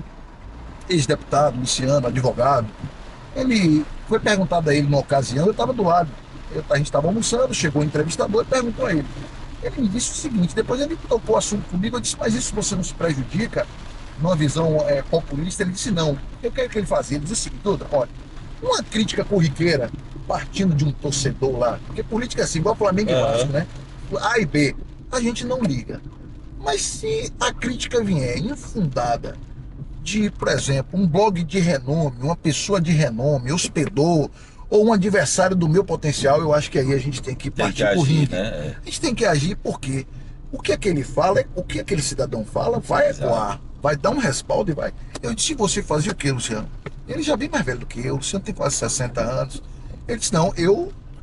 Speaker 3: ex-deputado, Luciano, advogado. Ele foi perguntado a ele numa ocasião, eu estava do lado, a gente estava almoçando, chegou o entrevistador e perguntou a ele. Ele me disse o seguinte, depois ele tocou o assunto comigo, eu disse, mas isso você não se prejudica numa visão populista? Ele disse, não. Eu quero que ele fazia. Ele disse o seguinte, Duda, olha, uma crítica corriqueira partindo de um torcedor lá, porque política é assim, igual Flamengo e Vasco, né? A e B, a gente não liga. Mas se a crítica vier infundada de, por exemplo, um blog de renome, uma pessoa de renome, hospedou, ou um adversário do meu potencial, eu acho que aí a gente tem que partir por ringue.
Speaker 1: Né?
Speaker 3: A gente tem que agir porque o que aquele fala, o que aquele cidadão fala, vai ecoar, vai dar um respaldo e vai. Eu disse, você fazia o quê, Luciano? Ele já é bem mais velho do que eu, o Luciano tem quase 60 anos. Ele disse, não,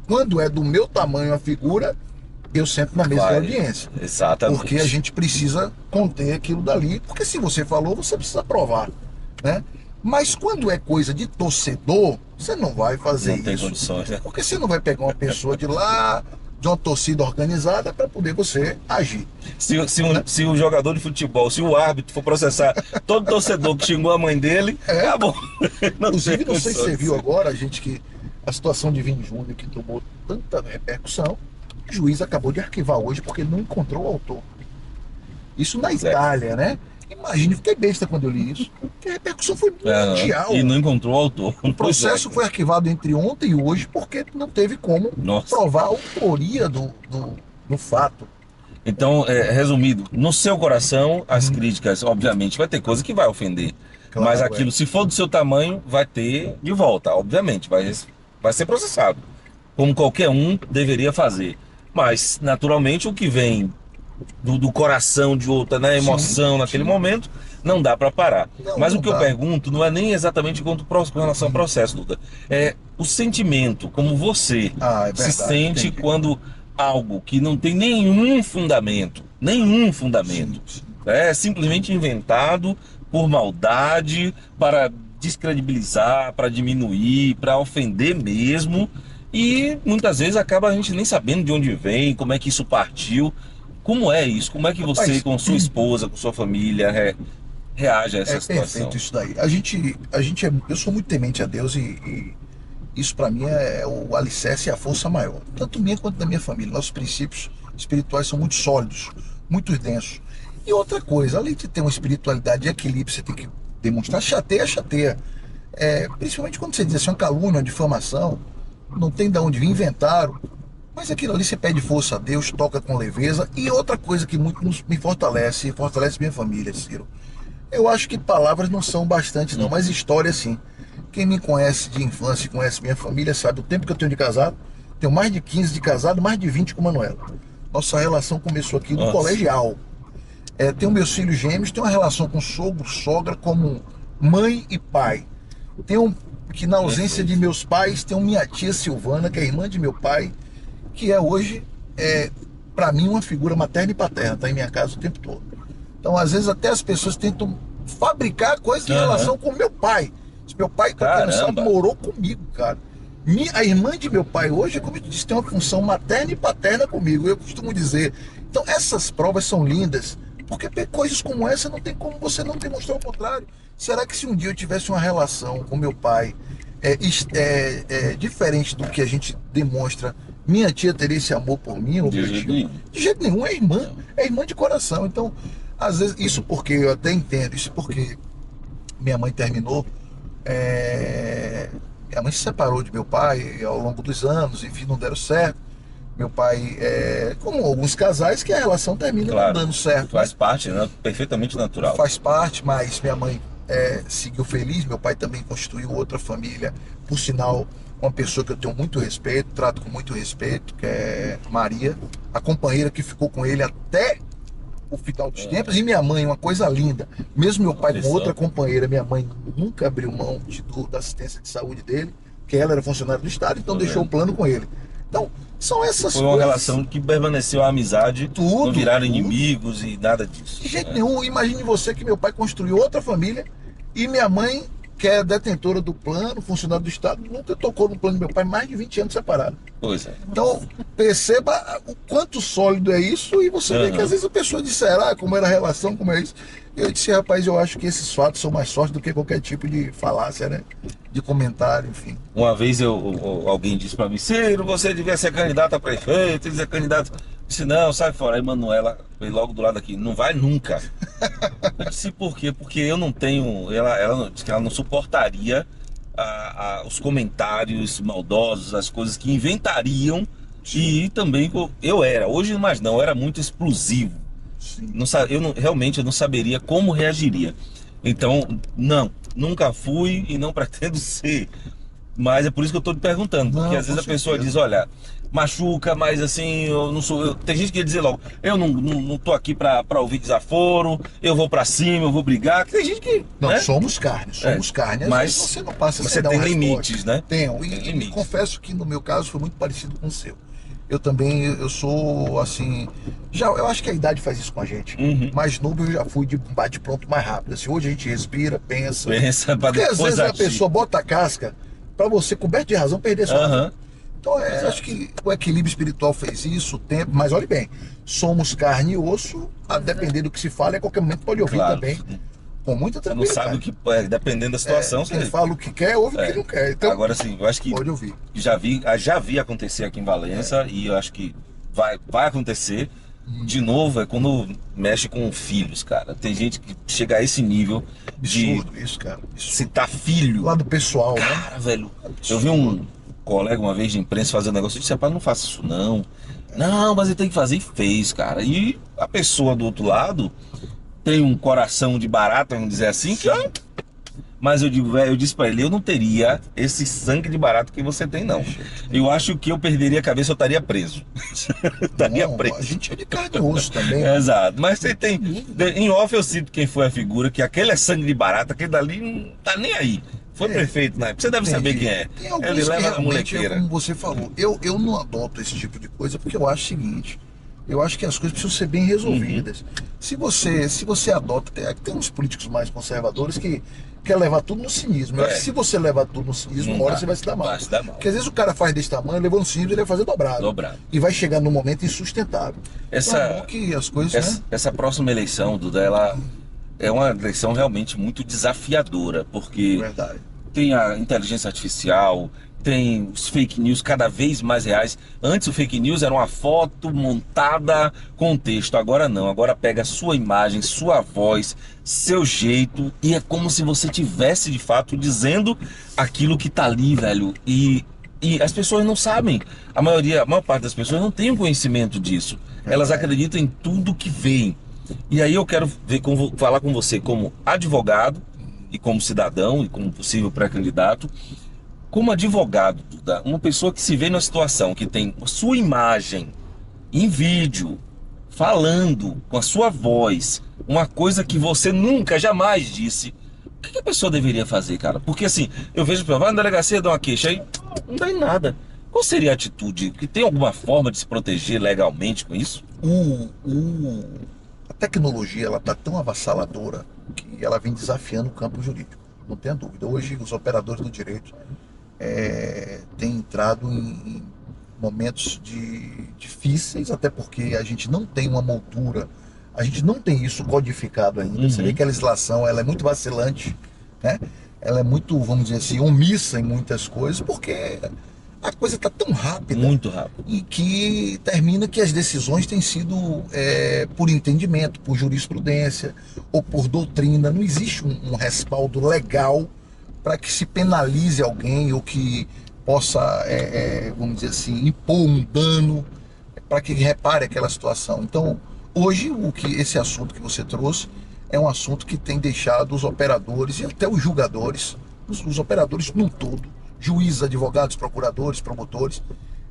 Speaker 3: quando é do meu tamanho a figura, eu sento na mesa da audiência.
Speaker 1: Exatamente.
Speaker 3: Porque a gente precisa conter aquilo dali, porque se você falou, você precisa provar, né? Mas quando é coisa de torcedor, você não vai fazer isso.
Speaker 1: Não tem condições, né?
Speaker 3: Porque você não vai pegar uma pessoa de lá, de uma torcida organizada para poder você agir.
Speaker 1: Se o jogador de futebol, se o árbitro for processar todo torcedor que xingou a mãe dele, acabou.
Speaker 3: Inclusive, não sei se você viu agora, gente, que a situação de Vini Júnior, que tomou tanta repercussão, o juiz acabou de arquivar hoje porque ele não encontrou o autor. Isso na Itália, né? Imagine, fiquei besta quando eu li isso, porque a repercussão foi mundial.
Speaker 1: E não encontrou o autor.
Speaker 3: O processo foi arquivado entre ontem e hoje porque não teve como provar a autoria do fato.
Speaker 1: Então, resumido, no seu coração, as críticas, obviamente, vai ter coisa que vai ofender. Claro, mas aquilo, se for do seu tamanho, vai ter de volta, obviamente, vai ser processado. Como qualquer um deveria fazer. Mas, naturalmente, o que vem do coração de outra, na emoção, naquele momento, não dá para parar. Mas o que eu pergunto não é nem exatamente com relação ao processo, Duda. É o sentimento, como você se sente quando algo que não tem nenhum fundamento, é simplesmente inventado por maldade, para descredibilizar, para diminuir, para ofender mesmo, e muitas vezes acaba a gente nem sabendo de onde vem, como é que isso partiu. Como é isso? Como é que você, com sua esposa, com sua família, reage a essa situação?
Speaker 3: Perfeito isso daí. Eu sou muito temente a Deus e isso para mim é o alicerce e a força maior. Tanto minha quanto da minha família. Nossos princípios espirituais são muito sólidos, muito densos. E outra coisa, além de ter uma espiritualidade e equilíbrio, você tem que demonstrar, chateia. Principalmente quando você diz assim, uma calúnia, uma difamação, não tem de onde vir, inventaram. Mas aquilo ali você pede força a Deus, toca com leveza. E outra coisa que muito me fortalece minha família, Ciro. Eu acho que palavras não são bastante não, mas história sim. Quem me conhece de infância e conhece minha família sabe o tempo que eu tenho de casado. Tenho mais de 15 de casado, mais de 20 com Manuela. Nossa relação começou aqui no colegial. Tenho meus filhos gêmeos, tenho uma relação com sogro, sogra, como mãe e pai. Tenho que na ausência de meus pais, tenho minha tia Silvana, que é irmã de meu pai, que é hoje, para mim, uma figura materna e paterna, tá em minha casa o tempo todo. Então, às vezes, até as pessoas tentam fabricar coisas em relação com meu pai. Meu pai, pra quem não sabe, morou comigo, cara. A irmã de meu pai hoje, como eu disse, tem uma função materna e paterna comigo, eu costumo dizer. Então, essas provas são lindas, porque coisas como essa não tem como você não demonstrar o contrário. Será que se um dia eu tivesse uma relação com meu pai diferente do que a gente demonstra, minha tia teria esse amor por mim? De jeito nenhum, é irmã de coração. Então, às vezes, isso porque eu até entendo, isso porque minha mãe terminou, minha mãe se separou de meu pai ao longo dos anos, enfim, não deram certo. Meu pai, como alguns casais, que a relação termina não dando certo.
Speaker 1: Faz parte, né? Perfeitamente natural.
Speaker 3: Faz parte, mas minha mãe seguiu feliz, meu pai também constituiu outra família, por sinal, uma pessoa que eu tenho muito respeito, trato com muito respeito, que é Maria, a companheira que ficou com ele até o final dos tempos, e minha mãe, uma coisa linda, mesmo meu pai com outra companheira, minha mãe nunca abriu mão da assistência de saúde dele, porque ela era funcionária do Estado, então deixou o plano com ele. Então, são essas coisas.
Speaker 1: Foi uma relação que permaneceu a amizade, não viraram inimigos e nada disso.
Speaker 3: De jeito nenhum. Imagine você que meu pai construiu outra família e minha mãe, que é detentora do plano, funcionário do Estado, nunca tocou no plano do meu pai, mais de 20 anos separado.
Speaker 1: Pois é.
Speaker 3: Então, perceba o quanto sólido é isso e você vê que às vezes a pessoa disse, como era a relação, como é isso. Eu disse, rapaz, eu acho que esses fatos são mais fortes do que qualquer tipo de falácia, né? De comentário, enfim.
Speaker 1: Uma vez alguém disse pra mim, Ciro, você devia ser candidato a prefeito, ele é candidato. Eu disse, não, sai fora. Aí Manuela veio logo do lado aqui, não vai nunca. Eu disse, por quê? Porque eu não tenho, ela disse que ela não suportaria os comentários maldosos, as coisas que inventariam. E também hoje mais não, eu era muito explosivo. Realmente eu não saberia como reagiria. Então, nunca fui e não pretendo ser. Mas é por isso que eu estou te perguntando. Porque às vezes a pessoa diz, olha, machuca, mas assim, eu não sou. Tem gente que ia dizer logo, eu não tô aqui para ouvir desaforo, eu vou para cima, eu vou brigar. Tem gente que.
Speaker 3: Não,
Speaker 1: né?
Speaker 3: somos carne. Mas você não passa
Speaker 1: você tem limites, né?
Speaker 3: Tenho. E confesso que no meu caso foi muito parecido com o seu. Eu também, eu sou assim, eu acho que a idade faz isso com a gente. Mais novo eu já fui de bate pronto mais rápido. Assim, hoje a gente respira, pensa
Speaker 1: pra
Speaker 3: porque às vezes
Speaker 1: agir.
Speaker 3: a pessoa bota a casca pra você, coberto de razão, perder sua razão. Então, acho que o equilíbrio espiritual fez isso, o tempo, mas olhe bem, somos carne e osso, a depender do que se fala, a qualquer momento pode ouvir
Speaker 1: Claro.
Speaker 3: também, com muita
Speaker 1: Você não
Speaker 3: tranquilidade.
Speaker 1: sabe o que, dependendo da situação,
Speaker 3: Quem
Speaker 1: você...
Speaker 3: fala o que quer, ouve o que não quer. Então,
Speaker 1: Agora sim, eu acho que
Speaker 3: pode ouvir.
Speaker 1: já vi acontecer aqui em Valença e eu acho que vai acontecer de novo, é quando mexe com filhos, cara. Tem gente que chega a esse nível de
Speaker 3: Absurdo isso, cara. Absurdo.
Speaker 1: citar filho.
Speaker 3: Do lado pessoal, né?
Speaker 1: Cara, velho, eu vi um colega uma vez de imprensa fazendo um negócio, eu disse, rapaz, não faça isso não. Não, mas ele tem que fazer, e fez, cara. E a pessoa do outro lado tem um coração de barata, vamos dizer assim, que ó, mas eu digo, velho, eu disse pra ele, eu não teria esse sangue de barata que você tem, não. Eu acho que eu perderia a cabeça, eu estaria preso. Estaria
Speaker 3: Não,
Speaker 1: preso.
Speaker 3: a gente é de carne e osso também. Né?
Speaker 1: Exato, mas você tem. Em off eu cito quem foi a figura, que aquele é sangue de barata, aquele dali não tá nem aí. Foi prefeito na época. Você deve saber quem é.
Speaker 3: Tem alguns
Speaker 1: Ele
Speaker 3: que
Speaker 1: leva a
Speaker 3: realmente,
Speaker 1: molequeira.
Speaker 3: como você falou, eu não adoto esse tipo de coisa porque eu acho o seguinte, eu acho que as coisas precisam ser bem resolvidas. Se você adota, tem uns políticos mais conservadores que quer levar tudo no cinismo. Eu acho que se você levar tudo no cinismo, uma hora você vai se dar mal.
Speaker 1: Vai se dar mal.
Speaker 3: Porque às vezes o cara faz desse tamanho, levou no cinismo, ele vai fazer dobrado.
Speaker 1: Dobrado.
Speaker 3: E vai chegar num momento insustentável. Então é bom que as coisas, né?
Speaker 1: Essa próxima eleição, Duda, ela é uma eleição realmente muito desafiadora, porque
Speaker 3: Verdade.
Speaker 1: tem a inteligência artificial, tem os fake news cada vez mais reais. Antes o fake news era uma foto montada com texto, agora não. Agora pega sua imagem, sua voz, seu jeito e é como se você tivesse de fato dizendo aquilo que tá ali, velho. E as pessoas não sabem. A maior parte das pessoas não tem o conhecimento disso. Elas acreditam em tudo que veem. E aí eu quero falar com você como advogado e como cidadão e como possível pré-candidato. Como advogado, Duda, uma pessoa que se vê numa situação que tem a sua imagem em vídeo, falando com a sua voz, uma coisa que você nunca, jamais disse, o que a pessoa deveria fazer, cara? Porque assim, eu vejo, vai na delegacia, dá uma queixa, aí não dá em nada. Qual seria a atitude? Que tem alguma forma de se proteger legalmente com isso?
Speaker 3: A tecnologia ela está tão avassaladora que ela vem desafiando o campo jurídico, não tenha dúvida. Hoje os operadores do direito têm entrado em momentos difíceis, até porque a gente não tem uma moldura, a gente não tem isso codificado ainda. Você vê que a legislação ela é muito vacilante, né? Ela é muito, vamos dizer assim, omissa em muitas coisas, porque a coisa está tão rápida.
Speaker 1: Muito rápido.
Speaker 3: E que termina que as decisões têm sido por entendimento, por jurisprudência ou por doutrina. Não existe um respaldo legal para que se penalize alguém ou que possa, vamos dizer assim, impor um dano para que repare aquela situação. Então, hoje, esse assunto que você trouxe é um assunto que tem deixado os operadores e até os julgadores, os operadores num todo, juízes, advogados, procuradores, promotores,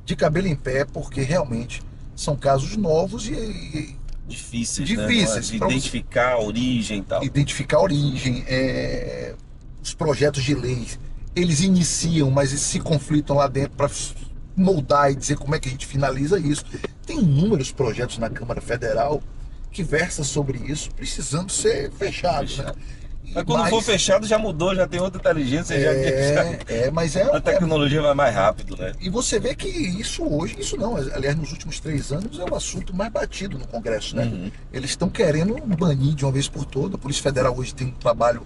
Speaker 3: de cabelo em pé, porque realmente são casos novos e
Speaker 1: difíceis,
Speaker 3: difíceis,
Speaker 1: né? De identificar a origem e tal.
Speaker 3: Identificar a origem, os projetos de lei, eles iniciam, mas eles se conflitam lá dentro para moldar e dizer como é que a gente finaliza isso. Tem inúmeros projetos na Câmara Federal que versam sobre isso, precisando ser fechados, né?
Speaker 1: Mas quando for fechado já mudou, já tem outra inteligência, a tecnologia vai mais rápido, né?
Speaker 3: E você vê que isso hoje, isso não, aliás, nos últimos 3 anos é o assunto mais batido no Congresso, né? Eles estão querendo banir de uma vez por todas. A Polícia Federal hoje tem um trabalho,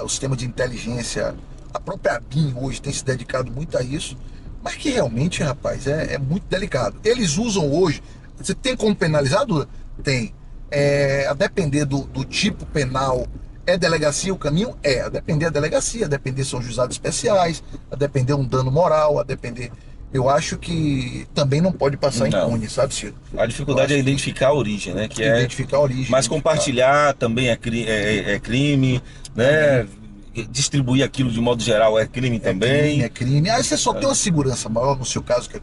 Speaker 3: o sistema de inteligência, a própria ABIN hoje tem se dedicado muito a isso, mas que realmente, rapaz, é muito delicado. Eles usam hoje, você tem como penalizar, Duda? Tem. A depender do tipo penal, é delegacia o caminho? A depender da delegacia, a depender são juizados especiais, a depender um dano moral, a depender... Eu acho que também não pode passar impune, sabe, Ciro?
Speaker 1: A dificuldade é identificar a origem, né? Que
Speaker 3: identificar a origem.
Speaker 1: Mas compartilhar também é crime, né? Distribuir aquilo de modo geral é crime também.
Speaker 3: É crime. Aí você só tem uma segurança maior, no seu caso, que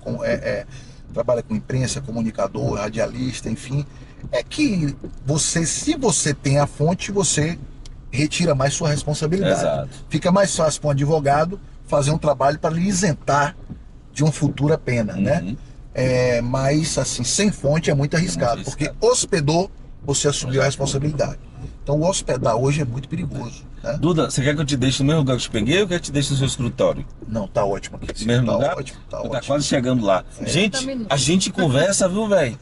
Speaker 3: trabalha com imprensa, comunicador, radialista, enfim... É que se você tem a fonte, você retira mais sua responsabilidade.
Speaker 1: Exato.
Speaker 3: Fica mais fácil para um advogado fazer um trabalho para lhe isentar de uma futura pena, né? Mas, assim, sem fonte é muito arriscado, porque hospedou, você assumiu a responsabilidade. Então o hospedar hoje é muito perigoso, né?
Speaker 1: Duda, você quer que eu te deixe no mesmo lugar que eu te peguei ou quer que eu te deixe no seu escritório?
Speaker 3: Não, tá ótimo aqui. Sim,
Speaker 1: Mesmo
Speaker 3: tá
Speaker 1: lugar?
Speaker 3: ótimo, tá
Speaker 1: Tá
Speaker 3: ótimo.
Speaker 1: quase chegando lá. Gente, a gente conversa, viu, velho?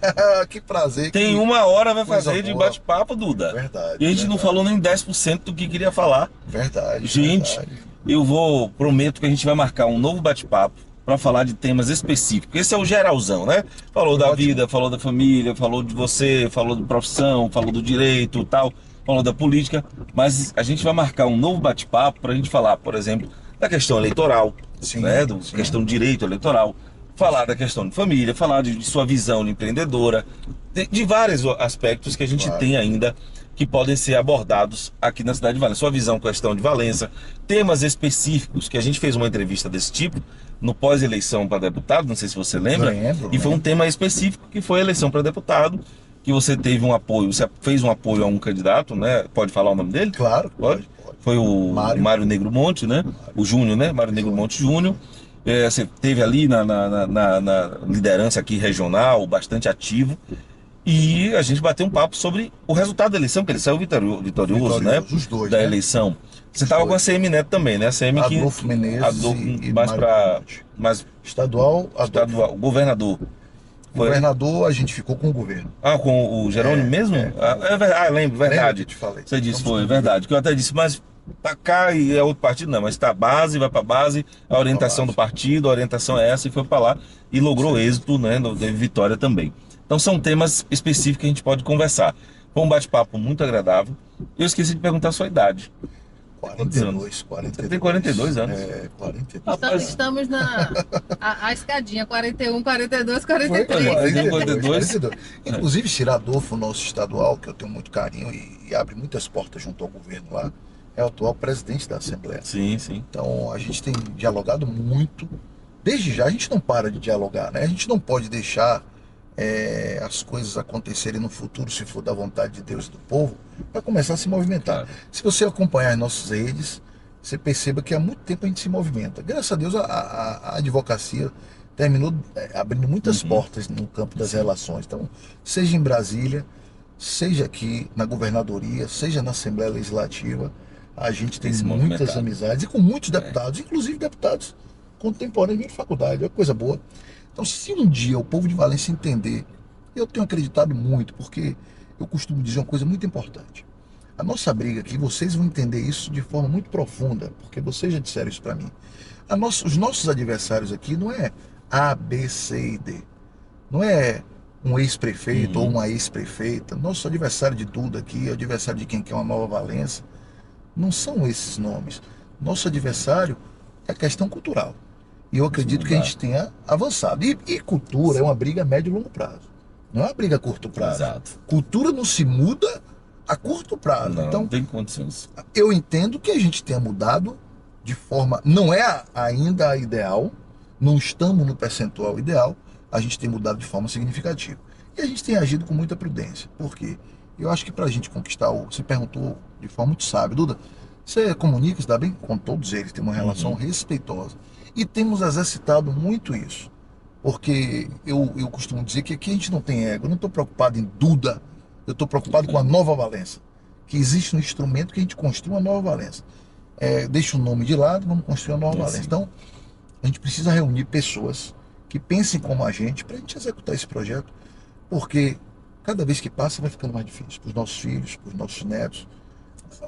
Speaker 3: Que prazer.
Speaker 1: Tem
Speaker 3: que...
Speaker 1: uma hora vai
Speaker 3: coisa
Speaker 1: fazer de
Speaker 3: boa.
Speaker 1: bate-papo, Duda.
Speaker 3: Verdade.
Speaker 1: E a gente não falou nem 10% do que queria falar.
Speaker 3: Verdade.
Speaker 1: Gente,
Speaker 3: verdade.
Speaker 1: prometo que a gente vai marcar um novo bate-papo para falar de temas específicos. Esse é o geralzão, né? Falou da vida, falou da família, falou de você, falou de profissão, falou do direito, tal, falou da política, mas a gente vai marcar um novo bate-papo para a gente falar, por exemplo, da questão eleitoral,
Speaker 3: Sim,
Speaker 1: né? Da
Speaker 3: sim.
Speaker 1: questão do direito eleitoral, falar da questão de família, falar de sua visão de empreendedora, de vários aspectos que a gente
Speaker 3: Claro.
Speaker 1: tem ainda que podem ser abordados aqui na cidade de Valença. Sua visão, questão de Valença, temas específicos, que a gente fez uma entrevista desse tipo no pós-eleição para deputado, não sei se você lembra,
Speaker 3: Lembro,
Speaker 1: e foi um
Speaker 3: lembro.
Speaker 1: tema específico que foi a eleição para deputado, que você teve um apoio, você fez um apoio a um candidato, né? Pode falar o nome dele?
Speaker 3: Claro,
Speaker 1: Pode?
Speaker 3: pode.
Speaker 1: Foi o
Speaker 3: Mário.
Speaker 1: Mário Negro Monte, né? O Júnior, né? Mário Negro Monte Júnior. Você teve ali na liderança aqui regional, bastante ativo. E a gente bateu um papo sobre o resultado da eleição, que ele saiu vitorioso, né?
Speaker 3: Os dois,
Speaker 1: da
Speaker 3: né?
Speaker 1: eleição. Você estava com a CM Neto também, né? A CM que
Speaker 3: Adolfo Menezes e
Speaker 1: mais
Speaker 3: Mário
Speaker 1: para
Speaker 3: Monte.
Speaker 1: mais
Speaker 3: Estadual,
Speaker 1: estadual, governador. Foi-
Speaker 3: governador, a gente ficou com o governo.
Speaker 1: Ah, com o Jerônimo mesmo? Lembro, verdade.
Speaker 3: Lembra que eu te falei?
Speaker 1: Você disse,
Speaker 3: Vamos
Speaker 1: foi,
Speaker 3: com
Speaker 1: verdade. Que eu até disse, mas tá cá e é outro partido, não, mas tá base, vai pra base, a orientação do partido, a orientação é essa, e foi pra lá e logrou êxito, né? Teve vitória também. Então são temas específicos que a gente pode conversar. Foi um bate-papo muito agradável. Eu esqueci de perguntar a sua idade.
Speaker 3: 42.
Speaker 1: Você tem 42 anos.
Speaker 3: 42.
Speaker 1: Rapaz,
Speaker 2: Estamos a escadinha, 41, 42,
Speaker 3: Foi
Speaker 2: 43.
Speaker 1: 42.
Speaker 3: Inclusive, Ciradolfo, nosso estadual, que eu tenho muito carinho e abre muitas portas junto ao governo lá, é o atual presidente da Assembleia.
Speaker 1: Sim, sim.
Speaker 3: Então, a gente tem dialogado muito. Desde já, a gente não para de dialogar, né? A gente não pode deixar as coisas acontecerem no futuro, se for da vontade de Deus e do povo, para começar a se movimentar.
Speaker 1: Claro.
Speaker 3: Se você acompanhar as nossas redes, você perceba que há muito tempo a gente se movimenta. Graças a Deus, a advocacia terminou abrindo muitas portas no campo das relações. Então, seja em Brasília, seja aqui na governadoria, seja na Assembleia Legislativa, a gente tem
Speaker 1: se
Speaker 3: muitas
Speaker 1: movimentado.
Speaker 3: amizades e com muitos deputados, inclusive deputados contemporâneos de faculdade, é coisa boa. Então, se um dia o povo de Valença entender, eu tenho acreditado muito, porque eu costumo dizer uma coisa muito importante. A nossa briga aqui, vocês vão entender isso de forma muito profunda, porque vocês já disseram isso para mim. Os nossos adversários aqui não é A, B, C e D. Não é um ex-prefeito ou uma ex-prefeita. Nosso adversário de tudo aqui, o adversário de quem quer uma nova Valença, não são esses nomes. Nosso adversário é a questão cultural. E eu acredito que a gente tenha avançado. E cultura é uma briga a médio e longo prazo. Não é uma briga a curto prazo.
Speaker 1: Exato.
Speaker 3: Cultura não se muda a curto prazo.
Speaker 1: Não,
Speaker 3: Então,
Speaker 1: não tem condições.
Speaker 3: eu entendo que a gente tenha mudado de forma... Não é ainda a ideal, não estamos no percentual ideal, a gente tem mudado de forma significativa. E a gente tem agido com muita prudência. Por quê? Eu acho que para a gente conquistar Você perguntou de forma muito sábia, Duda, você comunica, se dá bem com todos eles, tem uma relação respeitosa. E temos exercitado muito isso. Porque eu costumo dizer que aqui a gente não tem ego. Eu não estou preocupado em Duda, eu estou preocupado com a nova Valença. Que existe um instrumento que a gente construa uma nova Valença. Deixa o nome de lado, vamos construir uma nova Valença. Então, a gente precisa reunir pessoas que pensem como a gente para a gente executar esse projeto. Porque cada vez que passa vai ficando mais difícil. Para os nossos filhos, para os nossos netos.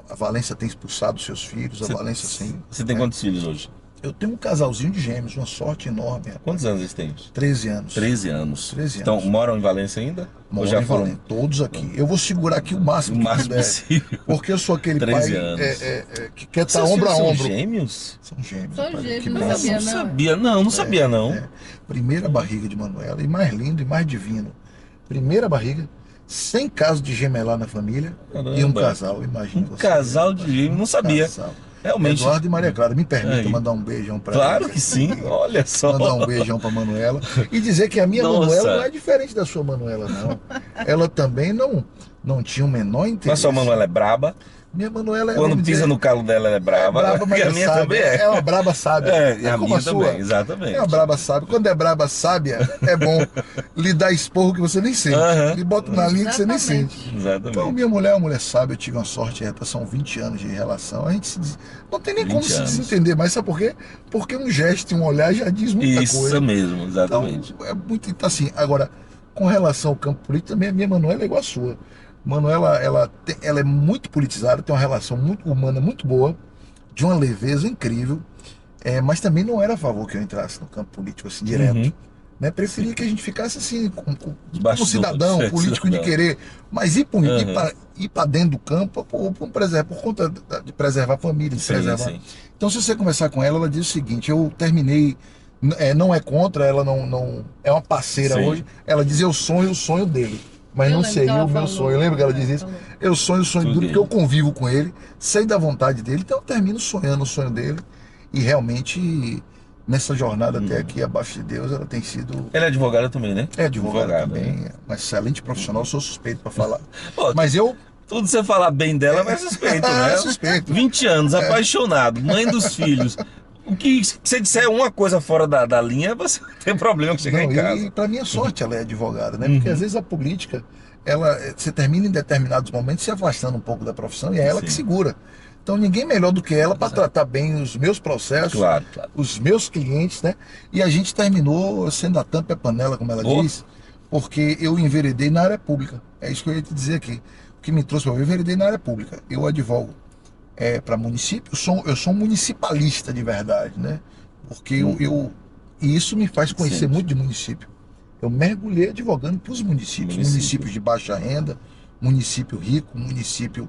Speaker 3: A Valença tem expulsado seus filhos, a Valença sim.
Speaker 1: Você tem quantos filhos hoje?
Speaker 3: Eu tenho um casalzinho de gêmeos, uma sorte enorme.
Speaker 1: Quantos anos eles têm?
Speaker 3: 13 anos.
Speaker 1: 13 anos.
Speaker 3: 13
Speaker 1: Então,
Speaker 3: anos.
Speaker 1: moram em Valência ainda? Ou
Speaker 3: Moram
Speaker 1: já
Speaker 3: em
Speaker 1: foram?
Speaker 3: Valença, todos aqui. Eu vou segurar aqui o máximo
Speaker 1: O
Speaker 3: que
Speaker 1: máximo
Speaker 3: puder,
Speaker 1: possível.
Speaker 3: porque eu sou aquele
Speaker 1: 13
Speaker 3: pai
Speaker 1: anos.
Speaker 3: que quer estar
Speaker 1: Seus
Speaker 3: ombro a
Speaker 1: filhos são
Speaker 3: ombro.
Speaker 1: gêmeos?
Speaker 3: São gêmeos.
Speaker 2: São
Speaker 3: rapaz,
Speaker 2: gêmeos,
Speaker 3: que
Speaker 2: não
Speaker 3: benção.
Speaker 2: sabia,
Speaker 1: Não
Speaker 2: não.
Speaker 1: sabia, não sabia, não.
Speaker 3: Primeira barriga de Manuela, e mais lindo e mais divino. Primeira barriga, sem caso de gemelar na família.
Speaker 1: Caramba.
Speaker 3: E um casal, imagina você.
Speaker 1: Casal de gêmeos, não sabia.
Speaker 3: Casal.
Speaker 1: Realmente.
Speaker 3: Eduardo e Maria Clara, me permita
Speaker 1: Aí.
Speaker 3: mandar um beijão para
Speaker 1: Claro que sim, olha só.
Speaker 3: Mandar um beijão para Manuela e dizer que a minha
Speaker 1: Nossa.
Speaker 3: Manuela não é diferente da sua Manuela, não. Ela também não não tinha o menor interesse.
Speaker 1: Mas sua Manuela é braba.
Speaker 3: Minha Manuela é,
Speaker 1: Quando
Speaker 3: vamos
Speaker 1: pisa
Speaker 3: dizer,
Speaker 1: no calo dela, ela é braba.
Speaker 3: braba, mas
Speaker 1: E a
Speaker 3: é
Speaker 1: minha
Speaker 3: sábia.
Speaker 1: também é.
Speaker 3: É uma braba sábia.
Speaker 1: É, a
Speaker 3: como
Speaker 1: minha
Speaker 3: a sua.
Speaker 1: também, exatamente.
Speaker 3: É uma braba sábia. Quando é braba sábia, é bom lhe dar esporro que você nem sente.
Speaker 1: Aham.
Speaker 3: Lhe bota na linha que você nem
Speaker 2: Exatamente.
Speaker 3: sente. Então,
Speaker 1: Exatamente.
Speaker 3: minha mulher é uma mulher sábia, eu tive uma sorte, são 20 anos de relação. A gente não tem nem como
Speaker 1: 20
Speaker 3: se
Speaker 1: anos.
Speaker 3: desentender, mas sabe por quê? Porque um gesto e um olhar já diz muita
Speaker 1: Isso
Speaker 3: coisa.
Speaker 1: mesmo,
Speaker 3: Então,
Speaker 1: exatamente.
Speaker 3: é muito assim. Agora, com relação ao campo político, também a minha Manuela é igual a sua. Manuela, ela é muito politizada, tem uma relação muito humana, muito boa, de uma leveza incrível, mas também não era a favor que eu entrasse no campo político assim, direto.
Speaker 1: Uhum.
Speaker 3: Né? Preferia que a gente ficasse assim,
Speaker 1: Debaixo
Speaker 3: como cidadão,
Speaker 1: do-
Speaker 3: político de
Speaker 1: cidadão.
Speaker 3: querer, mas ir
Speaker 1: Uhum.
Speaker 3: para dentro do campo por conta de preservar a família, de
Speaker 1: Sim,
Speaker 3: preservar.
Speaker 1: sim.
Speaker 3: Então, se você conversar com ela, ela diz o seguinte: eu terminei, não é contra, ela não é uma parceira
Speaker 1: Sim.
Speaker 3: hoje. Ela diz: eu sonho o sonho dele, mas
Speaker 2: Eu
Speaker 3: não
Speaker 2: lembro que
Speaker 3: seria
Speaker 2: ela
Speaker 3: o meu
Speaker 2: falou,
Speaker 3: sonho. Lembra que ela diz
Speaker 2: ela
Speaker 3: isso?
Speaker 2: falou.
Speaker 3: Eu sonho o sonho
Speaker 1: Sonho
Speaker 3: dele, porque
Speaker 1: dele.
Speaker 3: eu convivo com ele, sei da vontade dele, então eu termino sonhando o sonho dele. E realmente, nessa jornada até aqui, abaixo de Deus, ela tem sido.
Speaker 1: Ela é advogada também, né?
Speaker 3: É advogada
Speaker 1: Né?
Speaker 3: também, é uma excelente profissional, sou suspeito para falar.
Speaker 1: Pô,
Speaker 3: Mas eu.
Speaker 1: tudo você falar bem dela é suspeito, né?
Speaker 3: Suspeito.
Speaker 1: 20 anos, apaixonado, mãe dos filhos. O que se você disser uma coisa fora da linha, você vai ter problema que chegar
Speaker 3: Não,
Speaker 1: em casa.
Speaker 3: e para minha sorte ela é advogada, né? Porque às vezes a política, você termina em determinados momentos se afastando um pouco da profissão e é ela que
Speaker 1: Sim.
Speaker 3: segura. Então ninguém melhor do que ela para tratar bem os meus processos,
Speaker 1: Claro, claro.
Speaker 3: os meus clientes, né? E a gente terminou sendo a tampa e a panela, como ela
Speaker 1: Oh.
Speaker 3: diz, porque eu enveredei na área pública. É isso que eu ia te dizer aqui. O que me trouxe para eu enveredei na área pública. Eu advogo para município, eu sou um municipalista de verdade, né? Porque e isso me faz conhecer
Speaker 1: Sim.
Speaker 3: muito de município. Eu mergulhei advogando para os municípios de baixa renda, município rico, município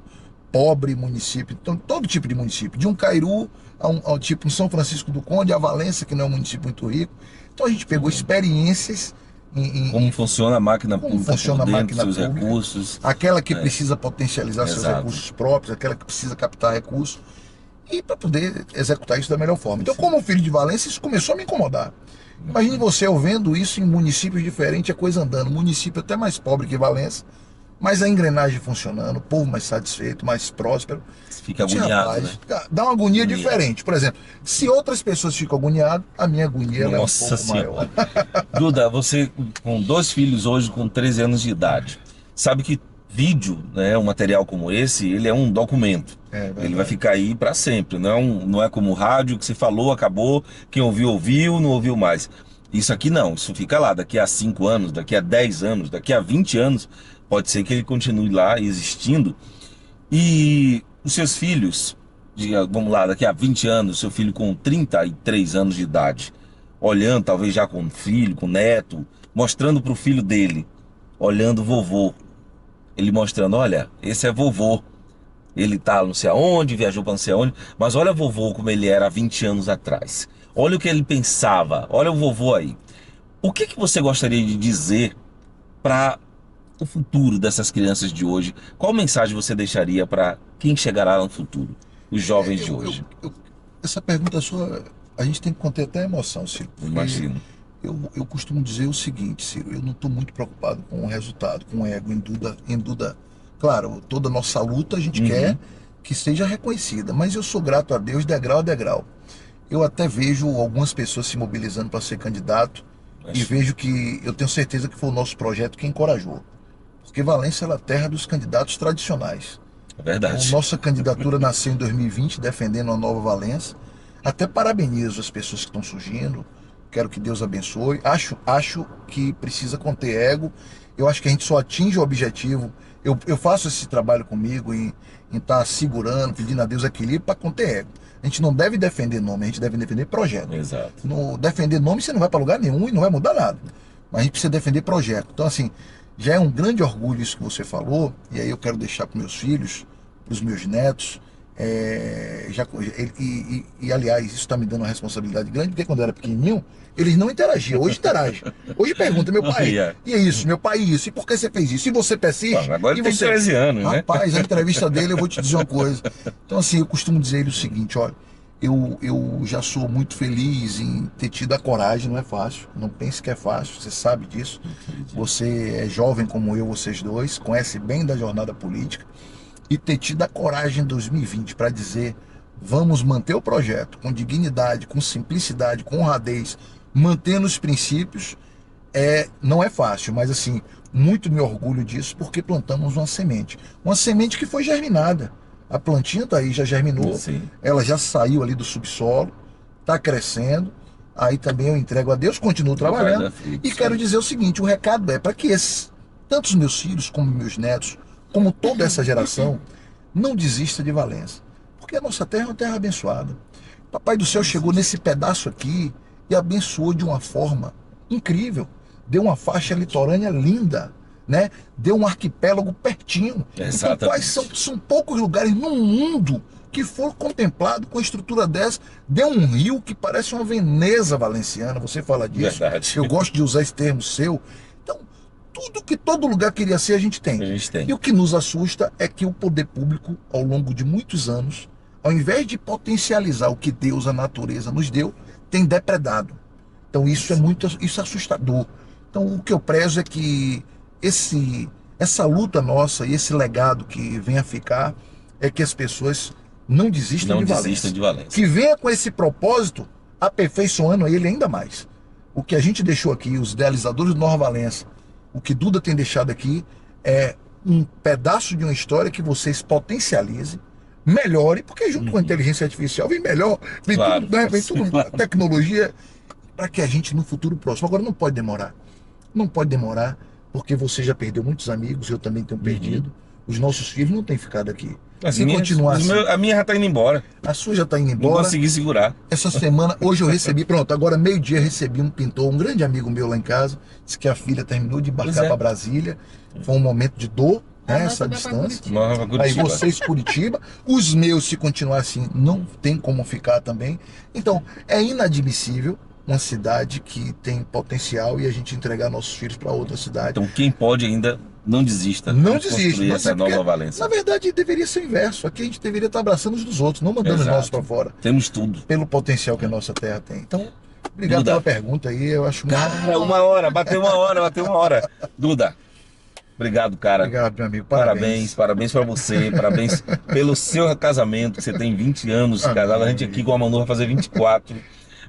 Speaker 3: pobre, município, então, todo tipo de município, de um Cairu ao tipo um São Francisco do Conde, a Valença, que não é um município muito rico. Então a gente pegou experiências
Speaker 1: Como funciona a máquina
Speaker 3: Como
Speaker 1: pública
Speaker 3: funciona
Speaker 1: por
Speaker 3: a
Speaker 1: dentro,
Speaker 3: máquina
Speaker 1: seus
Speaker 3: pública.
Speaker 1: recursos.
Speaker 3: aquela que precisa potencializar seus
Speaker 1: Exato.
Speaker 3: recursos próprios, aquela que precisa captar recursos, e para poder executar isso da melhor forma. Então, como filho de Valência, isso começou a me incomodar. Imagine você eu vendo isso em municípios diferentes, a coisa andando. Município até mais pobre que Valença, mas a engrenagem funcionando, o povo mais satisfeito, mais próspero.
Speaker 1: Fica
Speaker 3: Eu disse,
Speaker 1: agoniado,
Speaker 3: rapaz,
Speaker 1: né?
Speaker 3: dá uma agonia
Speaker 1: Agonia.
Speaker 3: diferente. Por exemplo, se outras pessoas ficam agoniadas, a minha agonia ela é um
Speaker 1: Nossa
Speaker 3: pouco maior.
Speaker 1: Senhora. Duda, você com 2 filhos hoje, com 13 anos de idade, sabe que vídeo, né, um material como esse, ele é um documento.
Speaker 3: verdade.
Speaker 1: Ele vai ficar aí para sempre. Não é como o rádio que você falou, acabou, quem ouviu, ouviu, não ouviu mais. Isso aqui não, isso fica lá. Daqui a 5 anos, daqui a 10 anos, daqui a 20 anos, pode ser que ele continue lá existindo. E os seus filhos, vamos lá, daqui a 20 anos, seu filho com 33 anos de idade, olhando, talvez já com filho, com neto, mostrando para o filho dele, olhando o vovô, ele mostrando, olha, esse é vovô, ele tá não sei aonde, viajou para não sei aonde, mas olha vovô como ele era há 20 anos atrás, olha o que ele pensava, olha o vovô aí. O que você gostaria de dizer para o futuro dessas crianças de hoje? Qual mensagem você deixaria para quem chegará no futuro, os jovens de hoje?
Speaker 3: Essa pergunta sua, a gente tem que conter até emoção, Ciro. porque
Speaker 1: Imagino.
Speaker 3: Eu costumo dizer o seguinte, Ciro, eu não estou muito preocupado com o resultado, com o ego, em Duda. Claro, toda nossa luta a gente quer que seja reconhecida, mas eu sou grato a Deus degrau a degrau. Eu até vejo algumas pessoas se mobilizando para ser candidato e vejo que, eu tenho certeza que foi o nosso projeto que encorajou. Porque Valência ela é a terra dos candidatos tradicionais.
Speaker 1: É verdade.
Speaker 3: Nossa candidatura nasceu em 2020, defendendo a nova Valência. Até parabenizo as pessoas que estão surgindo. Quero que Deus abençoe. Acho que precisa conter ego. Eu acho que a gente só atinge o objetivo. Eu faço esse trabalho comigo em estar segurando, pedindo a Deus equilíbrio para conter ego. A gente não deve defender nome, a gente deve defender projeto.
Speaker 1: Exato.
Speaker 3: No defender nome você não vai para lugar nenhum e não vai mudar nada. Mas a gente precisa defender projeto. Então, assim, já é um grande orgulho isso que você falou, e aí eu quero deixar para meus filhos, para os meus netos, aliás, isso está me dando uma responsabilidade grande, porque quando eu era pequenininho, eles não interagiam, hoje interagem. Hoje pergunta, meu pai, e é isso, meu pai isso, e por que você fez isso? E você persiste?
Speaker 1: Agora ele
Speaker 3: E
Speaker 1: tem
Speaker 3: você...
Speaker 1: 13 anos, né?
Speaker 3: Rapaz, a entrevista dele, eu vou te dizer uma coisa. Então, assim, eu costumo dizer ele o seguinte, olha, Eu já sou muito feliz em ter tido a coragem, não é fácil, não pense que é fácil, você sabe disso. Você é jovem como eu, vocês dois, conhece bem da jornada política, e ter tido a coragem em 2020 para dizer: vamos manter o projeto com dignidade, com simplicidade, com honradez, mantendo os princípios, não é fácil, mas assim, muito me orgulho disso, porque plantamos uma semente que foi germinada. A plantinha está aí, já germinou,
Speaker 1: Sim.
Speaker 3: ela já saiu ali do subsolo, está crescendo. Aí também eu entrego a Deus, continuo trabalhando. E quero dizer o seguinte: o recado é para que tanto os meus filhos como meus netos, como toda essa geração, não desista de Valença. Porque a nossa terra é uma terra abençoada. Papai do céu chegou nesse pedaço aqui e abençoou de uma forma incrível. Deu uma faixa litorânea linda, né? Deu um arquipélago pertinho.
Speaker 1: Exatamente.
Speaker 3: Então, são poucos lugares no mundo que foram contemplados com estrutura dessa. Deu um rio que parece uma Veneza valenciana, você fala disso.
Speaker 1: Verdade.
Speaker 3: Eu gosto de usar esse termo seu. Então, tudo que todo lugar queria ser, a gente tem.
Speaker 1: A gente tem.
Speaker 3: E o que nos assusta é que o poder público, ao longo de muitos anos, ao invés de potencializar o que Deus, a natureza, nos deu, tem depredado. Então isso é assustador. Então o que eu prezo é que essa luta nossa e esse legado que vem a ficar é que as pessoas não desistam de Valença. Que venha com esse propósito, aperfeiçoando ele ainda mais. O que a gente deixou aqui, os idealizadores do Nova Valença, o que Duda tem deixado aqui é um pedaço de uma história que vocês potencializem, melhore, porque junto com a inteligência artificial vem melhor, vem
Speaker 1: Claro.
Speaker 3: tudo, né? Vem tudo,
Speaker 1: Claro.
Speaker 3: tecnologia, para que a gente no futuro próximo. Agora não pode demorar. Não pode demorar, porque você já perdeu muitos amigos, eu também tenho perdido. Os nossos filhos não têm ficado aqui. Se continuar assim,
Speaker 1: A minha já tá indo embora.
Speaker 3: a sua já está indo
Speaker 1: Não
Speaker 3: embora.
Speaker 1: consegui segurar.
Speaker 3: Essa semana, hoje eu recebi, pronto, agora meio-dia recebi um pintor, um grande amigo meu lá em casa, disse que a filha terminou de embarcar
Speaker 1: Pois é.
Speaker 3: para Brasília. Foi um momento de dor, né,
Speaker 2: Nós
Speaker 3: essa
Speaker 2: também pra
Speaker 3: distância.
Speaker 2: Curitiba.
Speaker 1: Morra pra
Speaker 3: Aí
Speaker 1: Curitiba.
Speaker 3: vocês, Curitiba, os meus, se continuar assim, não tem como ficar também. Então, é inadmissível uma cidade que tem potencial e a gente entregar nossos filhos para outra cidade.
Speaker 1: Então quem pode ainda, não desista.
Speaker 3: Não
Speaker 1: Vamos
Speaker 3: desiste.
Speaker 1: construir
Speaker 3: Não
Speaker 1: essa
Speaker 3: desiste,
Speaker 1: nova
Speaker 3: porque,
Speaker 1: Valença.
Speaker 3: na verdade, deveria ser o inverso. Aqui a gente deveria estar abraçando os dos outros, não mandando os
Speaker 1: Exato.
Speaker 3: nossos para fora,
Speaker 1: Temos tudo.
Speaker 3: pelo potencial que a nossa terra tem. Então, obrigado
Speaker 1: Duda.
Speaker 3: pela pergunta aí, eu acho muito...
Speaker 1: Cara, bateu uma hora. Duda, obrigado, cara.
Speaker 3: Obrigado, meu amigo.
Speaker 1: Parabéns pra você, parabéns pelo seu casamento, que você tem 20 anos de casado, a gente aqui com a Manu vai fazer 24.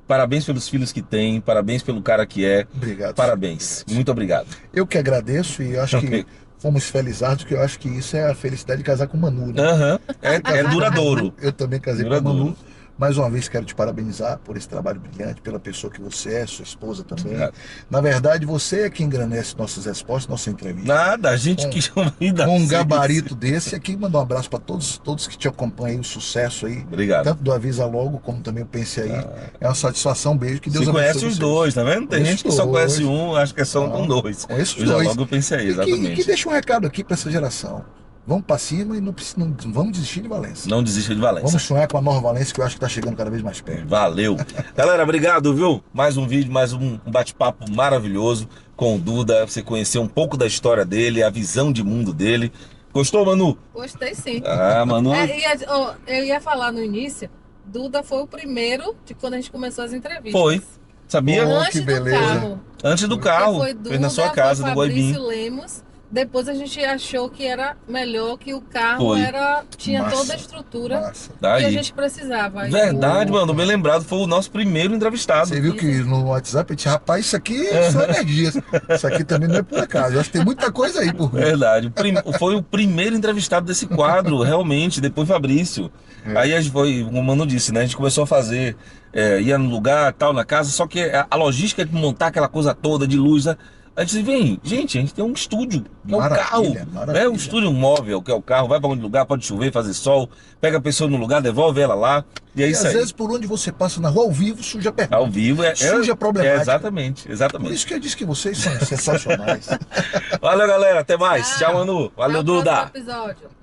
Speaker 1: Parabéns pelos filhos que tem, parabéns pelo cara que é.
Speaker 3: Obrigado.
Speaker 1: Parabéns, muito obrigado.
Speaker 3: Eu que agradeço e eu acho que fomos felizardos, que eu acho que isso é a felicidade de casar com o Manu, né?
Speaker 1: Aham, é duradouro.
Speaker 3: Eu também casei
Speaker 1: Duradouro.
Speaker 3: com a Manu. Mais uma vez quero te parabenizar por esse trabalho brilhante, pela pessoa que você é, sua esposa também.
Speaker 1: Obrigado.
Speaker 3: Na verdade, você é que engrandece nossas respostas, nossa entrevista.
Speaker 1: Nada, a gente que chama vida.
Speaker 3: Com um gabarito desse aqui, mandar um abraço para todos que te acompanham aí, o sucesso aí.
Speaker 1: Obrigado.
Speaker 3: Tanto do Avisa Logo, como também eu pensei aí. É uma satisfação, um beijo, que Deus
Speaker 1: Você
Speaker 3: abençoe
Speaker 1: conhece os
Speaker 3: vocês.
Speaker 1: dois, tá vendo? Tem
Speaker 3: Conheço
Speaker 1: gente que só
Speaker 3: dois.
Speaker 1: conhece um, acho que é só com dois.
Speaker 3: Conheço os
Speaker 1: Eu já
Speaker 3: dois.
Speaker 1: logo pensei,
Speaker 3: E que
Speaker 1: exatamente.
Speaker 3: deixa um recado aqui para essa geração. Vamos para cima e não vamos desistir de Valença.
Speaker 1: Não desista de Valença.
Speaker 3: Vamos sonhar com a Nova Valença, que eu acho que está chegando cada vez mais perto.
Speaker 1: Valeu. Galera, obrigado, viu? Mais um vídeo, mais um bate-papo maravilhoso com o Duda. Você conheceu um pouco da história dele, a visão de mundo dele. Gostou, Manu?
Speaker 2: Gostei sim.
Speaker 1: Ah, Manu.
Speaker 2: Eu ia falar no início, Duda foi o primeiro de quando a gente começou as entrevistas.
Speaker 1: Foi. Sabia?
Speaker 3: Pô,
Speaker 2: Antes
Speaker 3: que
Speaker 2: do
Speaker 3: beleza.
Speaker 2: carro.
Speaker 1: Antes do carro.
Speaker 2: Foi Duda,
Speaker 1: Fez na sua casa,
Speaker 2: foi
Speaker 1: do Goibim.
Speaker 2: Fabrício Lemos. Depois a gente achou que era melhor, que o carro
Speaker 1: Foi.
Speaker 2: tinha
Speaker 3: Massa.
Speaker 2: toda a estrutura
Speaker 3: Massa.
Speaker 2: que
Speaker 1: Daí.
Speaker 2: a gente precisava. Aí,
Speaker 1: Verdade, mano. Bem lembrado. Foi o nosso primeiro entrevistado.
Speaker 3: Você viu que no WhatsApp eu disse, rapaz, isso aqui são energias. Isso aqui também não é por acaso. Eu acho que tem muita coisa aí por vir.
Speaker 1: Verdade. Foi o primeiro entrevistado desse quadro, realmente. Depois Fabrício. Aí a gente foi, como o Mano disse, né? A gente começou a fazer, ia no lugar, tal, na casa. Só que a logística de montar aquela coisa toda de luz, né? A gente vem, gente, a gente tem um estúdio, que é o carro,
Speaker 3: maravilha.
Speaker 1: um estúdio móvel, que é o carro, vai para onde lugar, pode chover, fazer sol, pega a pessoa no lugar, devolve ela lá, e é
Speaker 3: E
Speaker 1: isso
Speaker 3: às
Speaker 1: aí.
Speaker 3: vezes por onde você passa na rua ao vivo, suja a pergunta.
Speaker 1: Ao vivo
Speaker 3: Suja a problemática.
Speaker 1: exatamente,
Speaker 3: Por
Speaker 1: exatamente.
Speaker 3: isso que eu disse que vocês são sensacionais.
Speaker 1: Valeu, galera, até mais.
Speaker 2: Tchau.
Speaker 1: Tchau, Manu. Valeu,
Speaker 2: Até o
Speaker 1: Duda.
Speaker 2: próximo episódio.